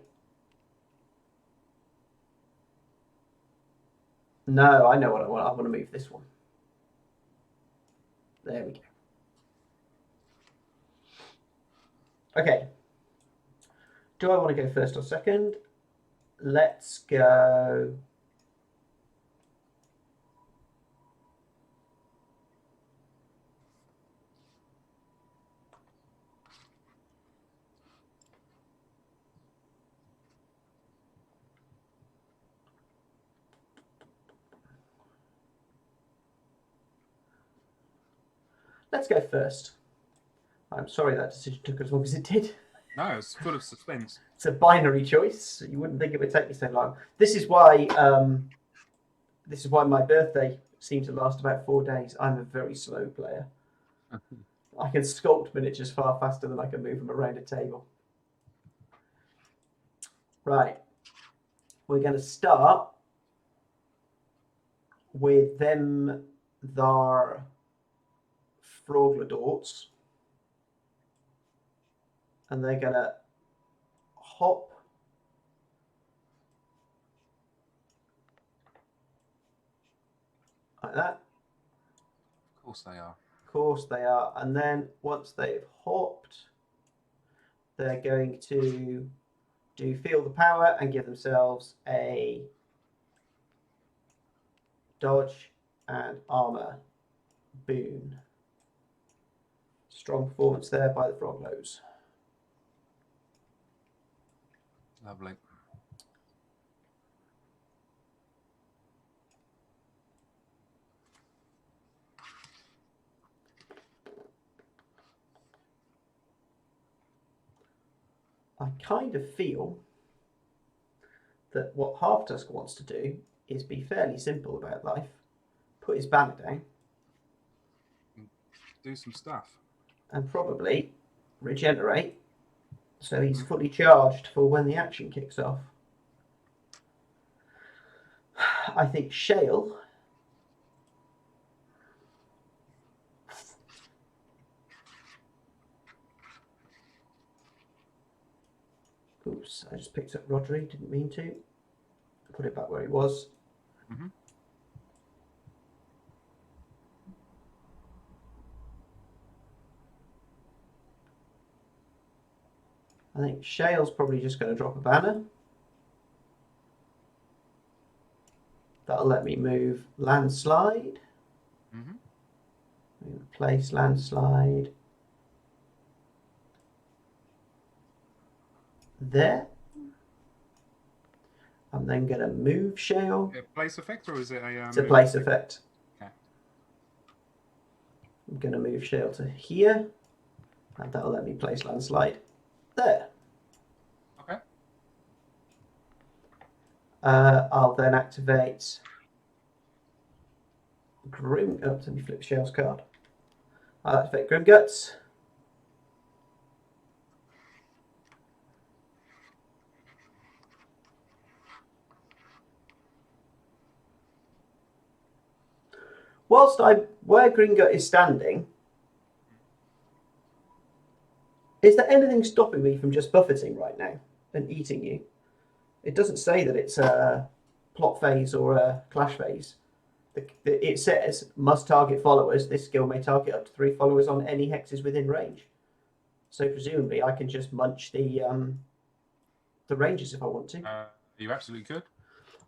No, I know what I want. I want to move this one. There we go. Okay. Do I want to go first or second? Let's go. Let's go first. I'm sorry that decision took as long as it did. No, it's full of suspense. It's a binary choice. You wouldn't think it would take me so long. This is why my birthday seemed to last about 4 days. I'm a very slow player. I can sculpt miniatures far faster than I can move them around a table. Right. We're going to start with them thar Frogladorts. And they're going to hop like that. Of course they are. Of course they are. And then once they've hopped, they're going to do Feel the Power and give themselves a dodge and armor boon. Strong performance there by the Froglows. Lovely. kind of feel that what Half Tusk wants to do is be fairly simple about life. Put his banner down. Do some stuff. And probably regenerate so he's fully charged for when the action kicks off. I think Shale oops, I just picked up Rodri, didn't mean to. Put it back where he was. Mm-hmm. I think Shale's probably just going to drop a banner. That'll let me move Landslide. Mm-hmm. I'm going to place Landslide there. I'm then going to move Shale. A place effect, or is it a... It's a place effect. Okay. I'm going to move Shale to here. And that'll let me place Landslide there. Okay. I'll then activate Grim... Oh, let me flip Shale's card. I'll activate Grim Guts. Whilst where Gringut is standing, is there anything stopping me from just buffeting right now and eating you? It doesn't say that it's a plot phase or a clash phase. It says must target followers. This skill may target up to 3 followers on any hexes within range. So presumably I can just munch the ranges if I want to. You absolutely could.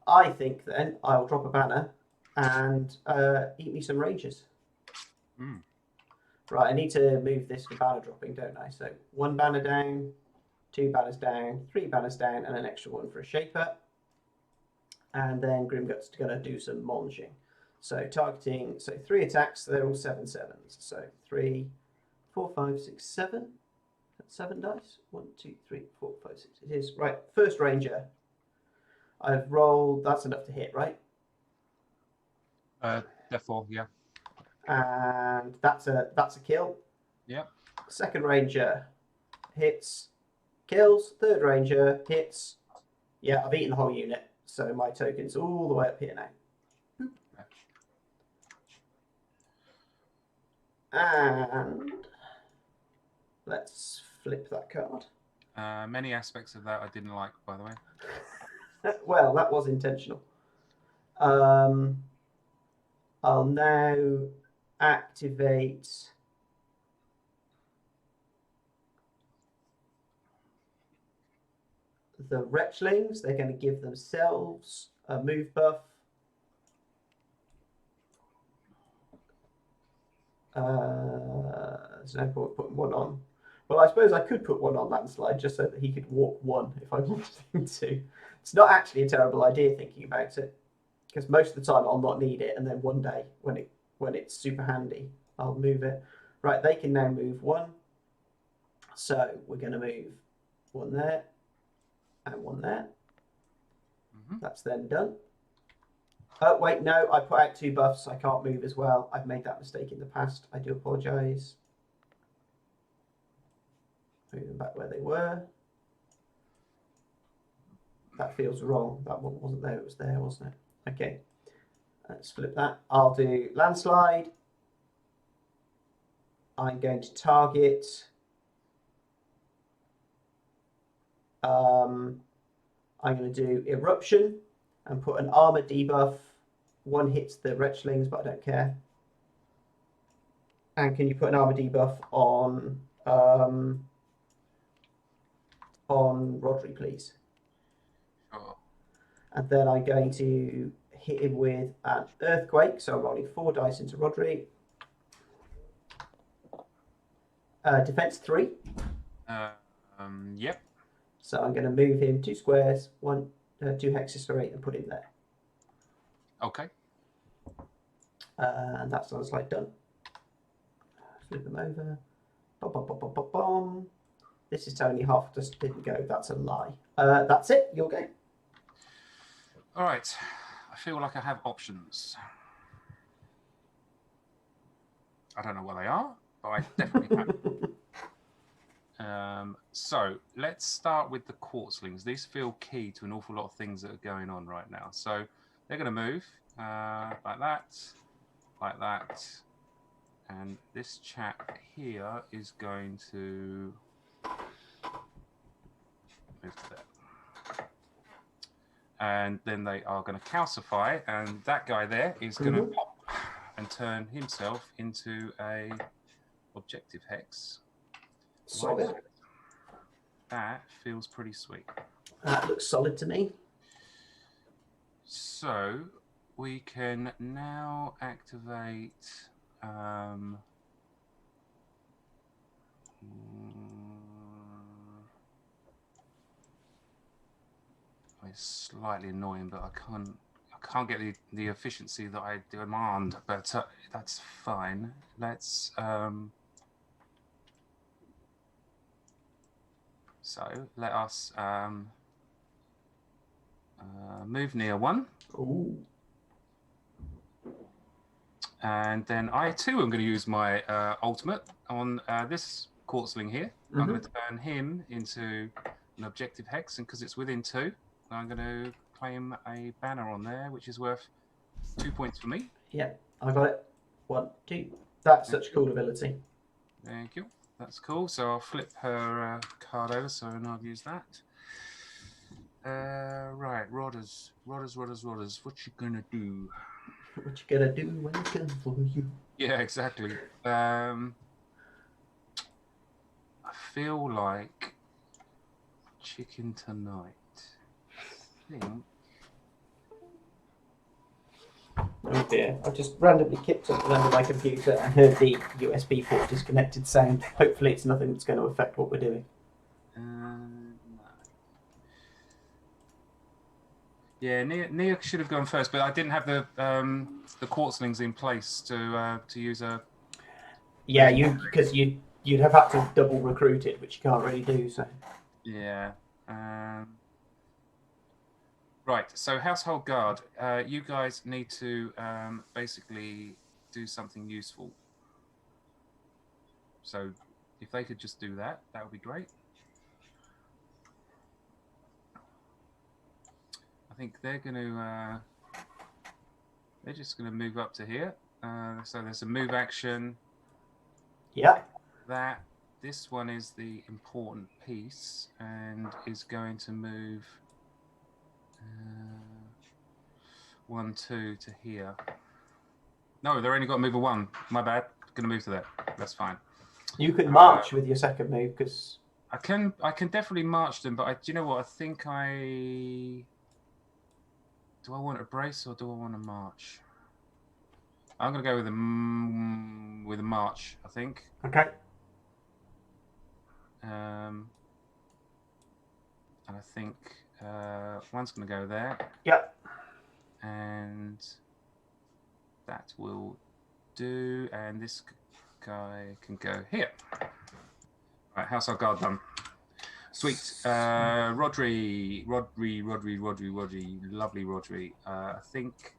I think then I'll drop a banner and eat me some ranges. Mm. Right, I need to move this for banner dropping, don't I? So 1 banner down, 2 banners down, 3 banners down, and an extra 1 for a shaper. And then Grimgut's going to do some monging. So targeting, so 3 attacks, so they're all 7/7s. So 3, 4, 5, 6, 7. That's 7 dice. 1, 2, 3, 4, 5, 6. It is. Right, first ranger. I've rolled, that's enough to hit, right? Therefore, yeah. And that's a kill. Yeah. Second ranger hits, kills. Third ranger hits. Yeah, I've eaten the whole unit, so my token's all the way up here now. And let's flip that card. Many aspects of that I didn't like, by the way. Well, that was intentional. I'll now activate the Wretchlings. They're going to give themselves a move buff. There's no point putting 1 on. Well, I suppose I could put 1 on Landslide just so that he could walk 1 if I wanted him to. It's not actually a terrible idea thinking about it, because most of the time I'll not need it, and then one day when it's super handy, I'll move it. Right, they can now move 1. So we're going to move 1 there and 1 there. Mm-hmm. That's then done. Oh, wait, no, I put out 2 buffs. I can't move as well. I've made that mistake in the past. I do apologise. Move them back where they were. That feels wrong. That one wasn't there. It was there, wasn't it? Okay. Let's flip that. I'll do Landslide. I'm going to target. I'm going to do Eruption and put an armor debuff. 1 hits the Wretchlings, but I don't care. And can you put an armor debuff on Rodri, please? Oh. And then I'm going to hit him with an Earthquake. So I'm rolling 4 dice into Rodri. Defense 3. Yep. So I'm going to move him 2 squares, 2 hexes, sorry, and put him there. Okay. And that's like done. Flip them over. Bom, bom, bom, bom, bom, bom. This is telling me half just didn't go. That's a lie. That's it. Your game. All right. I feel like I have options. I don't know what they are, but I definitely have. So let's start with the quartzlings. These feel key to an awful lot of things that are going on right now. So they're going to move like that. And this chap here is going to move to there. And then they are going to calcify, and that guy there is going to pop and turn himself into a objective hex. Solid. That feels pretty sweet. That looks solid to me. So we can now activate it's slightly annoying, but I can't get the efficiency that I demand, but that's fine. Let's so let us move near one. Ooh. And then I too am going to use my ultimate on this quartzling here. I'm going to turn him into an objective hex, and because it's within 2, I'm going to claim a banner on there, which is worth 2 points for me. Yeah, I got it. 1, 2. That's such cool ability. Thank you. That's cool. So I'll flip her card over, so I've used that. Right, Rodders. What you gonna do? What you gonna do when it comes for you? Yeah, exactly. I feel like chicken tonight. I think. Oh dear, I just randomly kicked something under my computer and heard the USB port disconnected sound. Hopefully it's nothing that's going to affect what we're doing. No. Yeah, Nia should have gone first, but I didn't have the quartzlings in place to use a. Yeah, because you'd have had to double recruit it, which you can't really do. So. Yeah. Right. So household guard, you guys need to basically do something useful. So if they could just do that, that would be great. I think they're going to. They're just going to move up to here. So there's a move action. Yeah. This one is the important piece and is going to move 1, 2 to here. No, they're only got to move a 1. My bad. Going to move to there. That's fine. You can march with your second move because I can definitely march them, but do you know what? I think do I want a brace or do I want to march? I'm going to go with a march, I think. Okay. And I think one's going to go there. Yep. And that will do. And this guy can go here. Right, household guard done. Sweet. Rodri. Lovely Rodri. I think...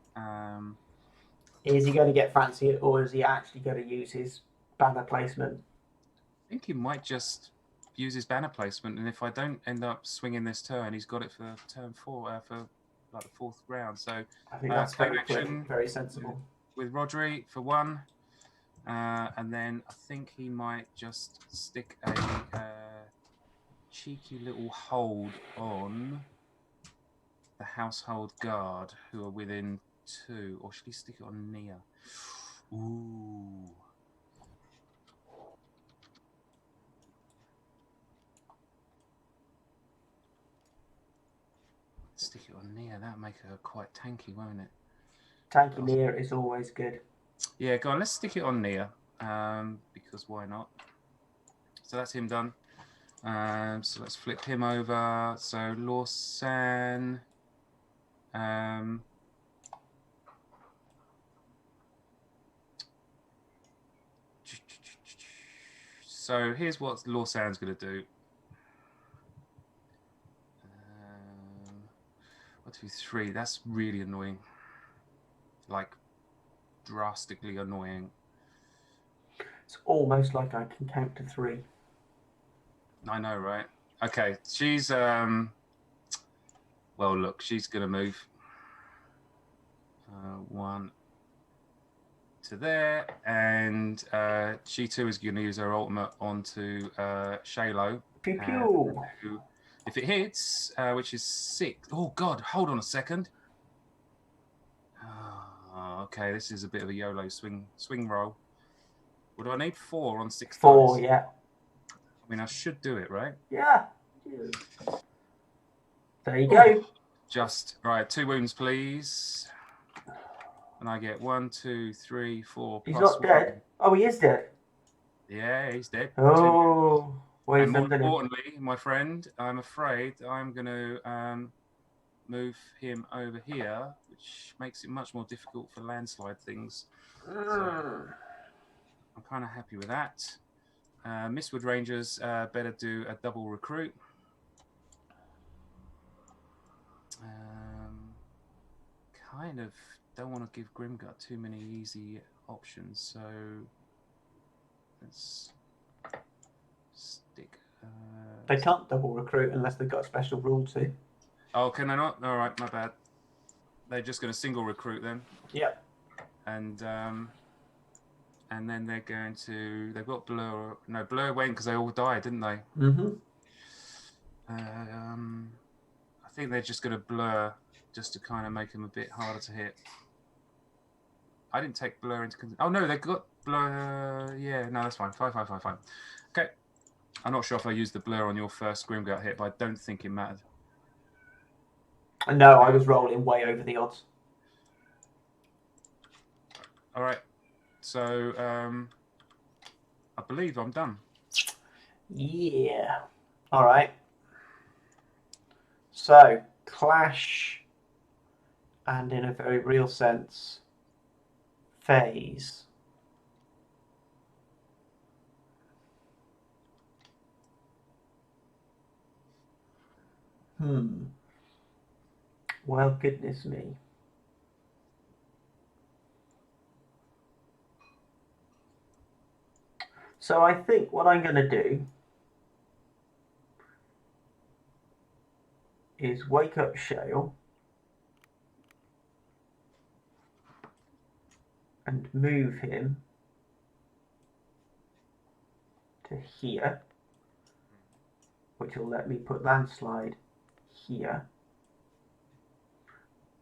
is he going to get fancy or is he actually going to use his banner placement? I think he might just use his banner placement, and if I don't end up swinging this turn, he's got it for turn 4, for like the 4th round. So I think that's very sensible. With Rodri for 1, and then I think he might just stick a cheeky little hold on the household guard who are within 2, or should he stick it on Nia? Ooh. Stick it on Nia, that'll make her quite tanky, won't it? Tanky Nia is always good. Yeah, go on, let's stick it on Nia, because why not? So that's him done. So let's flip him over. So Lawsan. So here's what Lawsan's going to do. 1, 2, 3. That's really annoying. Like, drastically annoying. It's almost like I can count to 3. I know, right? Okay, she's well, look, she's gonna move 1 to there, and she too is gonna use her ultimate onto Shalo. Pew pew. If it hits, which is 6. Oh God, hold on a second. Oh, okay, this is a bit of a YOLO swing roll. What do I need? 4 on 6 4, dice. yeah. I mean, I should do it, right? Yeah. There you go. Just right. 2 wounds, please. And I get 1, 2, 3, 4. He's plus not 1. dead. Oh, he is dead. Yeah, he's dead. Oh. Wait, and more importantly, my friend, I'm afraid I'm going to move him over here, which makes it much more difficult for landslide things. So I'm kind of happy with that. Mistwood Rangers better do a double recruit. Kind of don't want to give Grimgut too many easy options, so let's stick. They can't double recruit unless they've got a special rule to. Oh, can they not? All right, my bad. They're just going to single recruit then. Yep. And then they're going to. They've got Blur. No, Blur went because they all died, didn't they? Mm-hmm. I think they're just going to Blur just to kind of make them a bit harder to hit. I didn't take Blur into consideration. Oh no, they got Blur. Yeah, no, that's fine. Fine. Okay. I'm not sure if I used the Blur on your first Grimgut hit, but I don't think it mattered. No, I was rolling way over the odds. All right. So I believe I'm done. Yeah. All right. So, clash, and in a very real sense, phase. Well, goodness me. So I think what I'm going to do is wake up Shale and move him to here, which will let me put landslide here.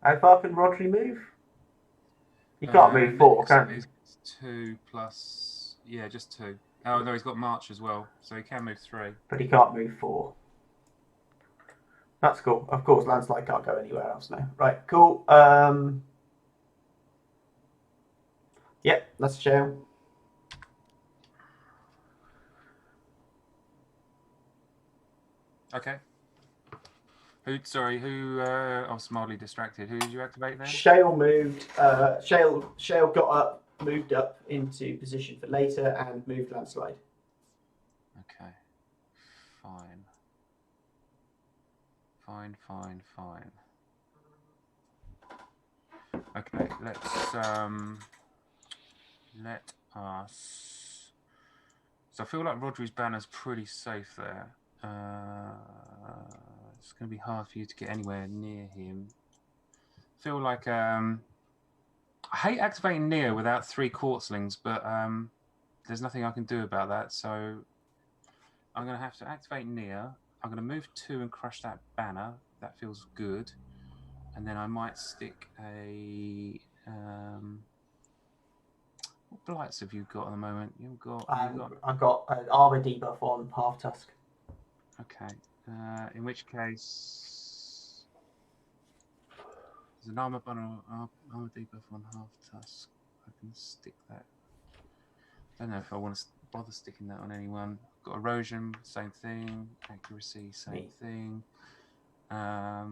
How far can Rodri move? You can't move 4, can you? 2 plus, yeah, just 2. Oh no, he's got March as well, so he can move 3. But he can't move 4. That's cool. Of course, landslide can't go anywhere else now. Right, cool. Yep, that's Shale. Okay. Who? I was mildly distracted. Who did you activate then? Shale moved. Shale got up, moved up into position for later, and moved landslide. Okay. Fine. Okay, let's let us. So I feel like Rodri's banner's pretty safe there. It's going to be hard for you to get anywhere near him. I feel like I hate activating Nia without 3 Quartzlings, but there's nothing I can do about that. So I'm going to have to activate Nia. I'm going to move 2 and crush that banner. That feels good. And then I might stick a. What blights have you got at the moment? I've got an armor debuff on Half Tusk. Okay. In which case, there's an armor debuff on Half Tusk. I can stick that. I don't know if I want to bother sticking that on anyone. I've got erosion, same thing. Accuracy, same thing. I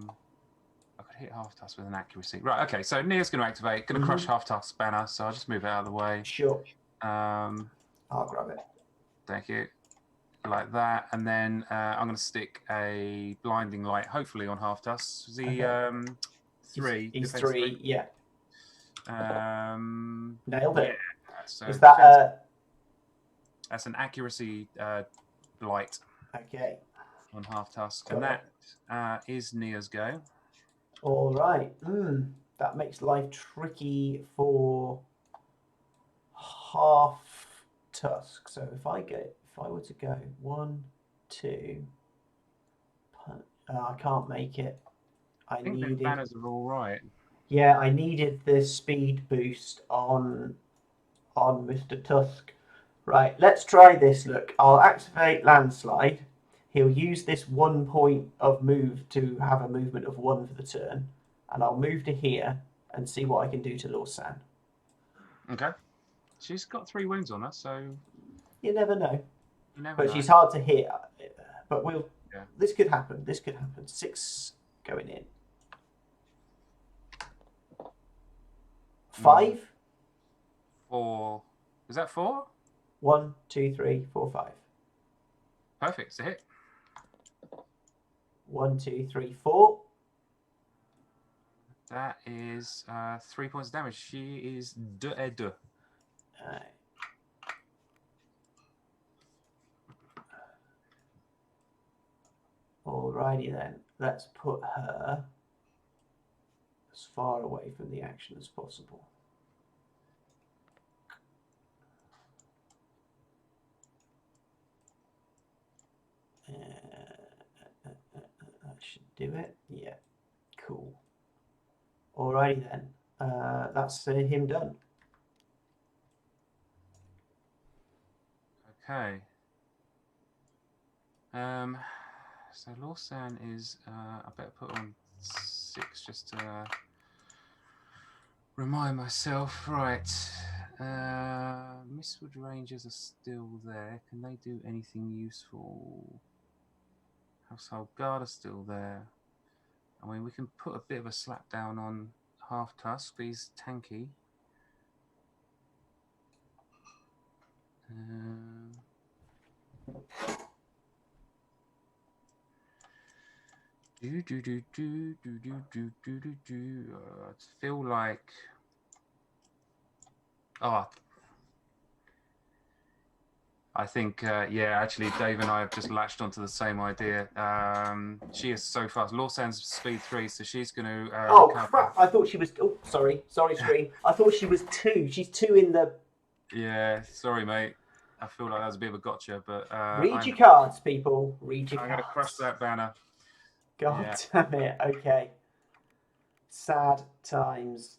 could hit Half Tusk with an accuracy. Right, okay, so Nia's going to activate. Going to crush Half Tusk's banner, so I'll just move it out of the way. Sure. I'll grab it. Thank you. like that, and then I'm going to stick a blinding light, hopefully on half tusk. Is he Okay. 3? He's defense 3, yeah. Nailed it. So Is that defense, that's an accuracy light okay? on half tusk, Got and it. that is Nia's go. All right. That makes life tricky for half tusk. So if I were to go 1, 2, I can't make it. I think the banners are all right. Yeah, I needed the speed boost on Mr. Tusk. Right, let's try this. Look, I'll activate landslide. He'll use this 1 point of move to have a movement of 1 for the turn, and I'll move to here and see what I can do to Lawsan. Okay. She's got 3 wounds on her, so you never know. But she's hard to hit. But we'll. Yeah. This could happen. 6 going in. 5. 4. Is that 4? 1, 2, 3, 4, 5. Perfect. It's a hit. 1, 2, 3, 4. That is 3 points of damage. She is 2 et 2. Alrighty then. Let's put her as far away from the action as possible. That should do it. Yeah, cool. Alrighty then. That's him done. Okay. So Lawsan is. I better put on 6 just to remind myself. Right. Mistwood Rangers are still there. Can they do anything useful? Household Guard are still there. I mean, we can put a bit of a slap down on half tusk, but he's tanky. I feel like. I think, yeah, actually, Dave and I have just latched onto the same idea. She is so fast. Lawsan's speed 3, so she's going to. Oh, crap. I thought she was. Oh, sorry, screen. I thought she was 2. She's 2 in the. Yeah, sorry, mate. I feel like that was a bit of a gotcha, but. Read your cards, people. Read your cards. I'm going to crush that banner. God damn it. Okay. Sad times.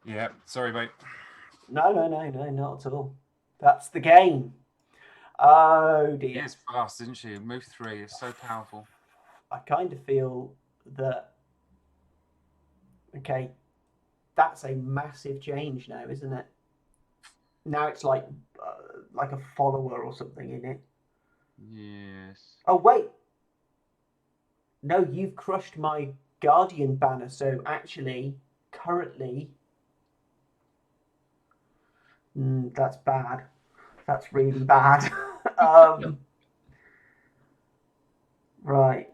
Yeah, sorry, mate. No, not at all. That's the game. Oh, dear. She is fast, isn't she? Move 3 is so powerful. I kind of feel that. Okay. That's a massive change now, isn't it? Now it's like a follower or something in it. Yes. Oh, wait. No, you've crushed my Guardian banner, so actually, currently... that's bad. That's really bad. Right.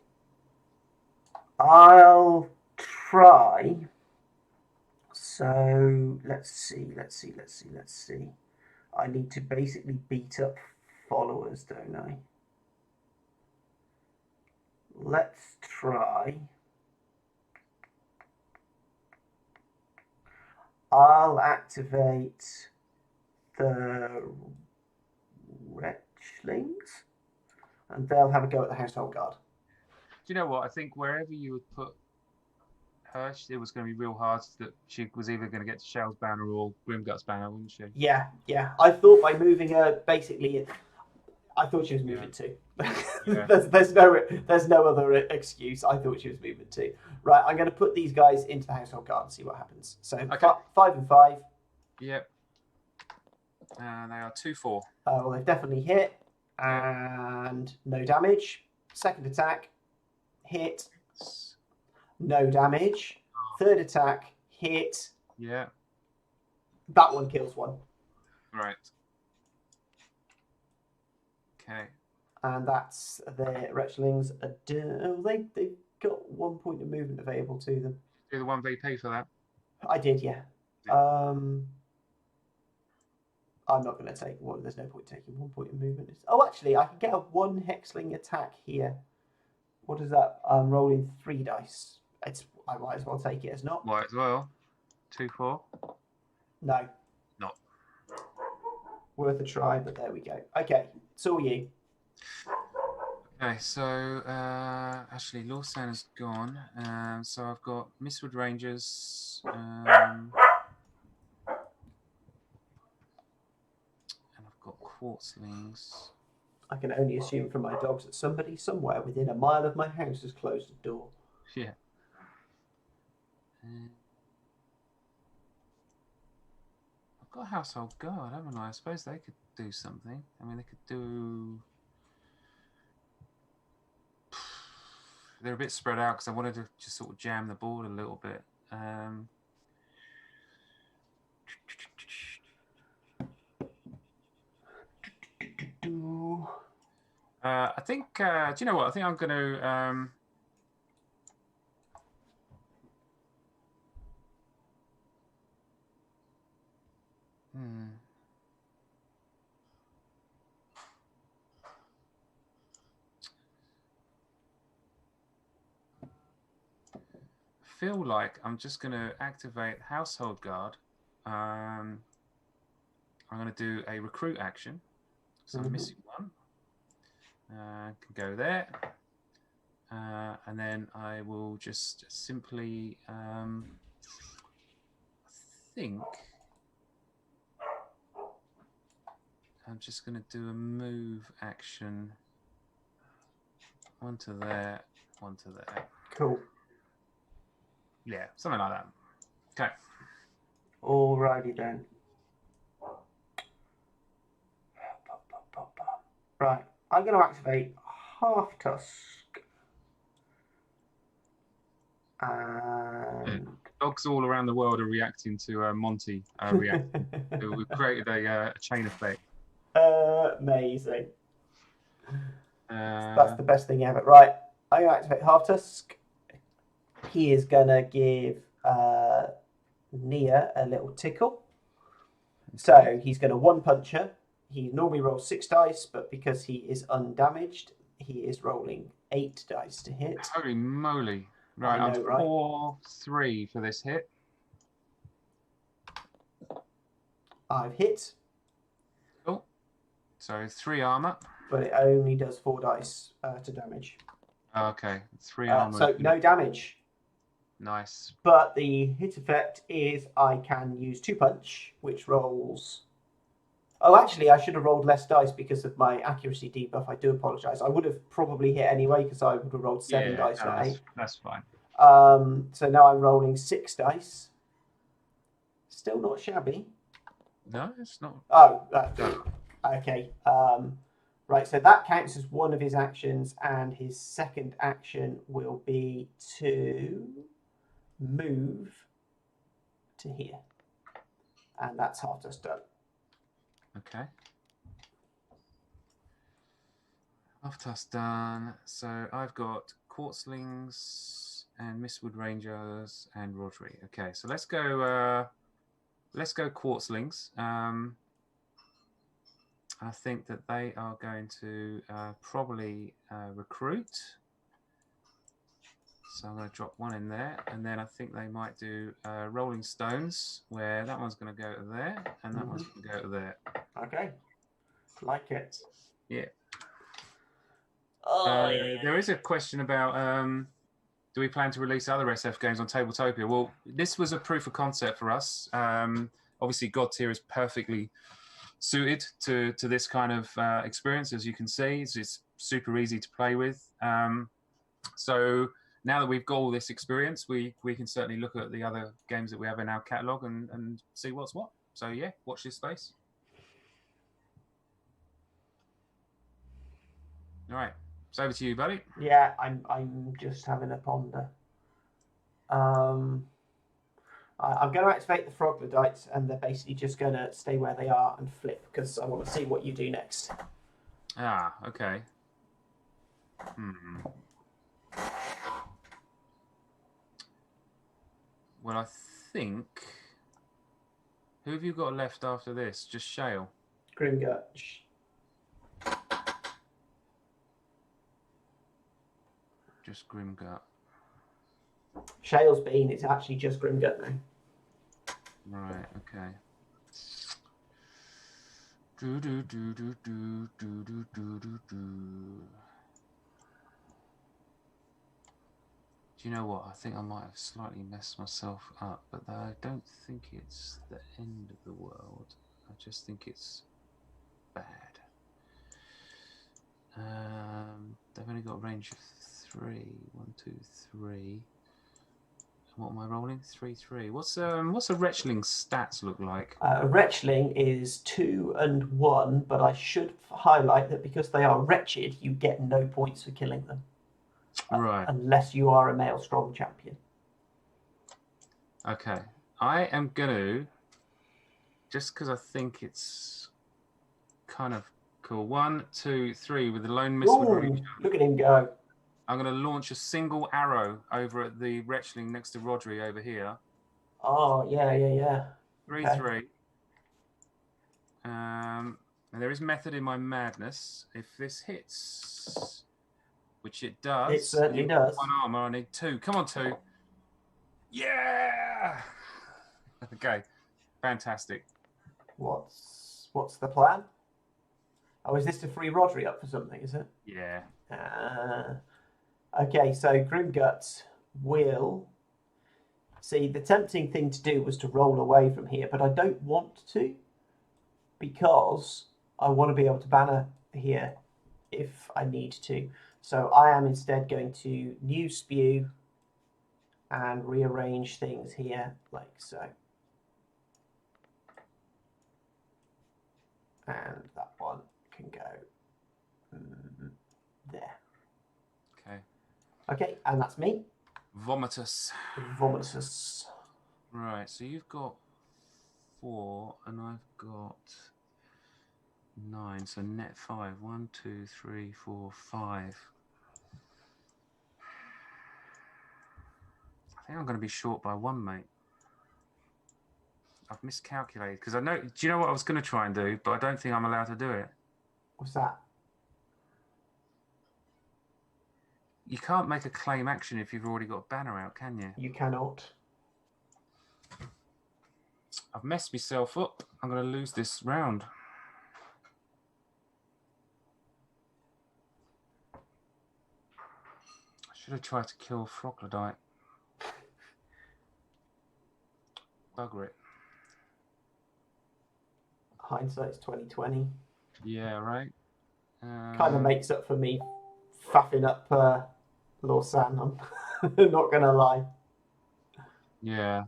I'll try... So, let's see. I need to basically beat up followers, don't I? Let's try. I'll activate the Wretchlings, and they'll have a go at the Household Guard. Do you know what? I think wherever you would put her, it was going to be real hard that she was either going to get to Shell's banner or Grimgut's banner, wouldn't she? Yeah. I thought by moving her, basically, I thought she was moving 2. Yeah. there's no other excuse. I thought she was moving 2. Right, I'm going to put these guys into the Household Guard and see what happens. So okay. 5 and 5. Yep. And they are 2-4. Well, they've definitely hit. And no damage. Second attack, hit. No damage. Third attack, hit. Yeah. That one kills one. Right. Okay. And that's the Wretchlings. They've got 1 point of movement available to them. Do the 1 VP for that. I did, yeah. I'm not going to take one. There's no point taking 1 point of movement. Oh, actually, I can get a 1 hexling attack here. What is that? I'm rolling 3 dice. I might as well take it as not. Might as well. 2-4. No. Not. Worth a try, but there we go. Okay, it's all you. Okay, so actually, Lawson is gone. So I've got Mistwood Rangers. And I've got Quartzlings. I can only assume from my dogs that somebody somewhere within a mile of my house has closed the door. Yeah. I've got a Household Guard, haven't I? I suppose they could do something. I mean, they could do... They're a bit spread out because I wanted to just sort of jam the board a little bit. I think, do you know what? I think I'm going to... feel like I'm just going to activate Household Guard. I'm going to do a recruit action. So I'm missing one. Can go there. And then I will just simply, I think I'm just going to do a move action. One to there, one to there. Cool. Yeah, something like that. Okay. Alrighty then. Right, I'm going to activate Half Tusk. And dogs all around the world are reacting to Monty reacting. We've created a chain effect. Amazing. That's the best thing ever. Right, I'm going to activate Half Tusk. He is going to give Nia a little tickle. So he's going to one punch her. He normally rolls 6 dice, but because he is undamaged, he is rolling 8 dice to hit. Holy moly. Right, I'm 4-3 for this hit. I've hit. Cool. So 3 armor. But it only does 4 dice to damage. Okay, 3 armor. So no damage. Nice. But the hit effect is I can use 2 punch, which rolls... Oh, actually, I should have rolled less dice because of my accuracy debuff. I do apologise. I would have probably hit anyway because I would have rolled 7 dice, not 8. That's fine. So now I'm rolling 6 dice. Still not shabby. No, it's not. Oh, okay. Right, so that counts as one of his actions, and his second action will be to move to here. And that's Half Tusk done. Okay. Half Tusk done. So I've got Quartzlings and Mistwood Rangers and Rotary. Okay, so let's go Quartzlings. I think that they are going to probably recruit. So I'm going to drop 1 in there, and then I think they might do Rolling Stones, where that one's going to go to there, and that one's going to go to there. Okay, like it. Yeah. Yeah. There is a question about do we plan to release other SF games on Tabletopia? Well, this was a proof of concept for us. Obviously, Godtear is perfectly suited to this kind of experience, as you can see. It's super easy to play with. So now that we've got all this experience, we can certainly look at the other games that we have in our catalogue and see what's what. So yeah, watch this space. All right, it's over to you, buddy. Yeah, I'm just having a ponder. I'm going to activate the Froglodytes, and they're basically just going to stay where they are and flip, because I want to see what you do next. Ah, okay. Well, I think... Who have you got left after this? Just Shale? Grimgut. Just Grimgut. Shale's been, it's actually just Grimgut now. Right, okay. Do do do do do do do do do do. Do you know what? I think I might have slightly messed myself up, but I don't think it's the end of the world. I just think it's bad. They've only got a range of 3. 1, 2, 3. What am I rolling? 3, 3. What's a Wretchling's stats look like? A Wretchling is 2 and 1, but I should highlight that because they are wretched, you get no points for killing them. Right. Unless you are a male strong champion. Okay. I am going to, just because I think it's kind of cool. 1, 2, 3 with the lone mist. Look at him go. I'm going to launch a single arrow over at the Wretchling next to Rodri over here. Oh, yeah. 3, okay. 3. And there is method in my madness. If this hits, which it does. It certainly does. 1 armor, I need 2. Come on, 2. Yeah! Okay, fantastic. What's the plan? Oh, is this to free Rodri up for something, is it? Yeah. Okay, so Grimgut will... See, the tempting thing to do was to roll away from here, but I don't want to, because I want to be able to banner here if I need to. So I am instead going to new spew and rearrange things here like so. And that one can go there. Okay. Okay, and that's me. Vomitus. Vomitus. Right, so you've got 4 and I've got 9, so net 5. 1, 2, 3, 4, 5. I think I'm going to be short by 1, mate. I've miscalculated because I know. Do you know what I was going to try and do? But I don't think I'm allowed to do it. What's that? You can't make a claim action if you've already got a banner out, can you? You cannot. I've messed myself up. I'm going to lose this round. I should have tried to kill Froglodyte. Bugger it. Hindsight's 20/20. Yeah, right. Kind of makes up for me faffing up Lawsan. I'm not gonna lie. Yeah.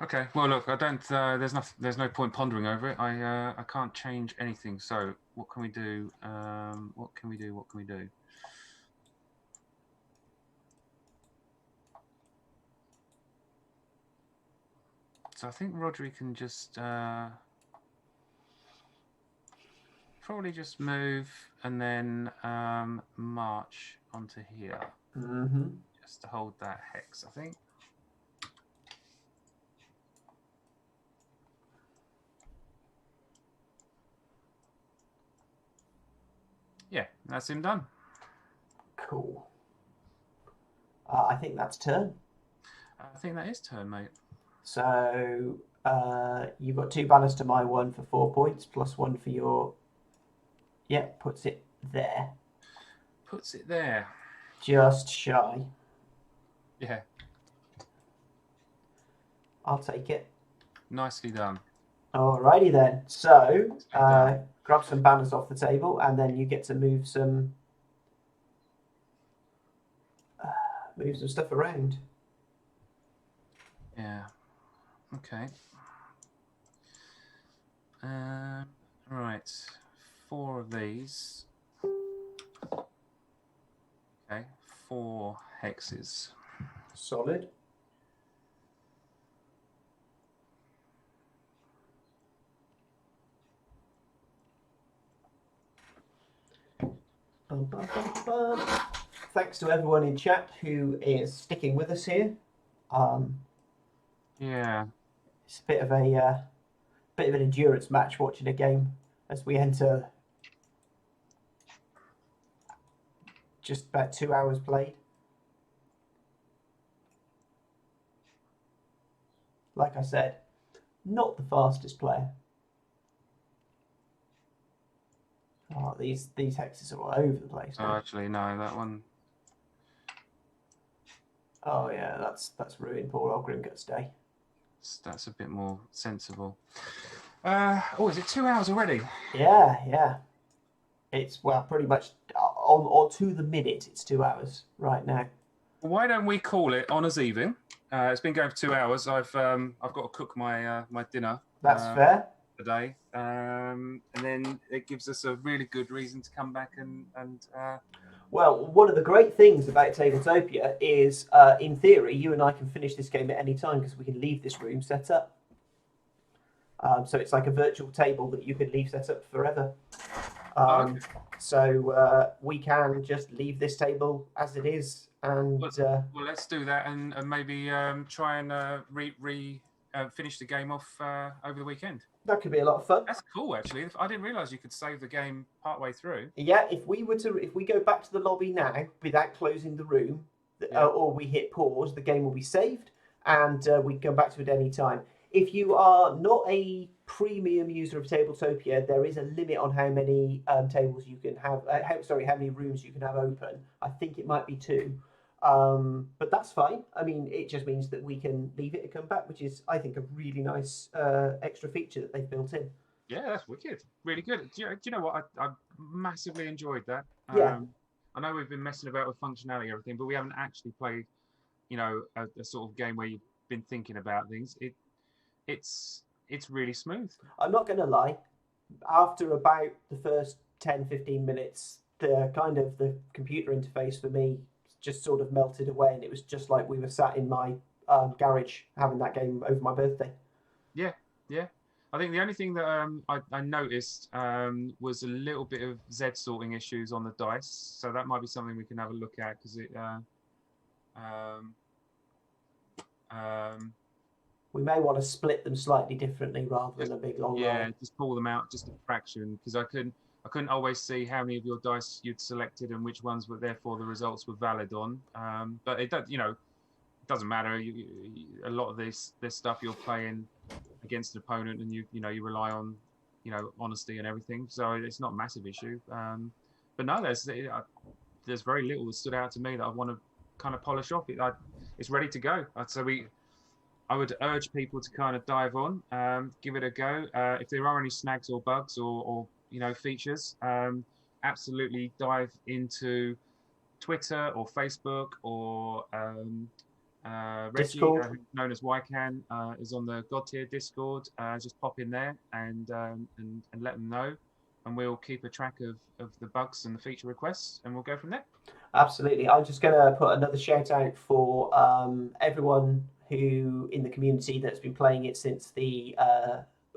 Okay. Well, look, I don't. There's no point pondering over it. I can't change anything. So, what can we do? What can we do? What can we do? So I think Rodri can just probably just move and then march onto here. Just to hold that hex, I think. Yeah, that's him done. Cool. I think that's turn. I think that is turn, mate. So you've got 2 banners to my 1 for 4 points, plus 1 for your... Yeah, puts it there. Puts it there. Just shy. Yeah. I'll take it. Nicely done. Alrighty then. So grab some banners off the table, and then you get to move some move some stuff around. Yeah. Okay. Right. 4 of these. Okay. 4 hexes. Solid. Bum, bum, bum, bum. Thanks to everyone in chat who is sticking with us here. Yeah. It's a bit of an endurance match watching a game as we enter just about 2 hours played. Like I said, not the fastest player. Oh, these hexes are all over the place. Oh, actually, no, that one. Oh yeah, that's ruined poor old Grimgut's day. That's a bit more sensible. Oh, is it 2 hours already? Yeah. It's pretty much on to the minute. It's 2 hours right now. Why don't we call it Honours Evening? It's been going for 2 hours. I've got to cook my my dinner. That's fair. Today, and then it gives us a really good reason to come back and. Well, one of the great things about Tabletopia is, in theory, you and I can finish this game at any time because we can leave this room set up. So it's like a virtual table that you can leave set up forever. Okay. So we can just leave this table as it is, and well, let's do that, and maybe try and finish the game off over the weekend. That could be a lot of fun. That's cool, actually. I didn't realise you could save the game partway through. Yeah, if we go back to the lobby now without closing the room, or we hit pause, the game will be saved, and we can go back to it any time. If you are not a premium user of Tabletopia, there is a limit on how many tables you can have. How many rooms you can have open. I think it might be 2. But that's fine. I mean, it just means that we can leave it and come back, which is, I think, a really nice extra feature that they've built in. Yeah, that's wicked. Really good. Do you know what? I massively enjoyed that. Yeah. I know we've been messing about with functionality and everything, but we haven't actually played, a sort of game where you've been thinking about things. It's really smooth. I'm not going to lie. After about the first 10, 15 minutes, the computer interface for me just sort of melted away, and it was just like we were sat in my garage having that game over my birthday. Yeah. I think the only thing that I noticed was a little bit of Z sorting issues on the dice, so that might be something we can have a look at because it. We may want to split them slightly differently rather than a big long roll. Yeah, just pull them out just a fraction because I couldn't always see how many of your dice you'd selected and which ones were therefore the results were valid on. But it does, it doesn't matter. A lot of this stuff you're playing against an opponent, and you rely on honesty and everything, so it's not a massive issue. But no, there's very little that stood out to me that I want to kind of polish off. It's ready to go. So I would urge people to kind of dive on, give it a go. If there are any snags or bugs or features, absolutely dive into Twitter or Facebook or Reggie, known as Ycan, is on the Godtear Discord. Just pop in there and let them know, and we'll keep a track of the bugs and the feature requests, and we'll go from there. Absolutely. I'm just going to put another shout out for everyone who in the community that's been playing it since the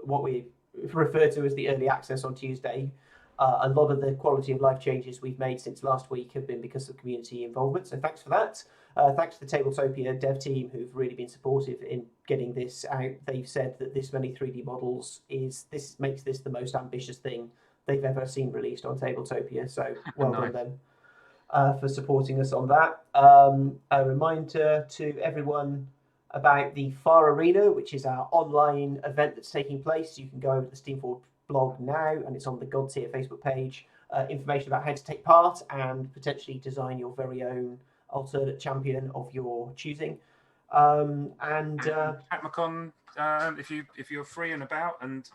what we refer to as the early access on Tuesday. A lot of the quality of life changes we've made since last week have been because of community involvement, so thanks for that. Thanks to the Tabletopia dev team who've really been supportive in getting this out. They've said that this many 3D models makes this the most ambitious thing they've ever seen released on Tabletopia, so well done them for supporting us on that. A reminder to everyone about the Far Arena, which is our online event that's taking place. You can go over to the Steamforged blog now, and it's on the Godtear Facebook page. Information about how to take part and potentially design your very own alternate champion of your choosing. Hackmacon, if you're free and about and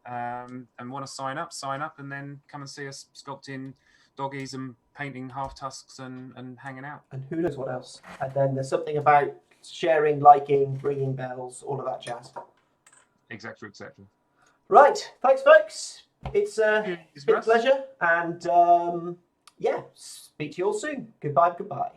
want to sign up, and then come and see us sculpting doggies and painting half tusks and hanging out. And who knows what else. And then there's something about sharing, liking, ringing bells, all of that jazz. Etc. Etc. Right, thanks, folks. It's Cheers, been a Russ. pleasure, and yeah, speak to you all soon. Goodbye, goodbye.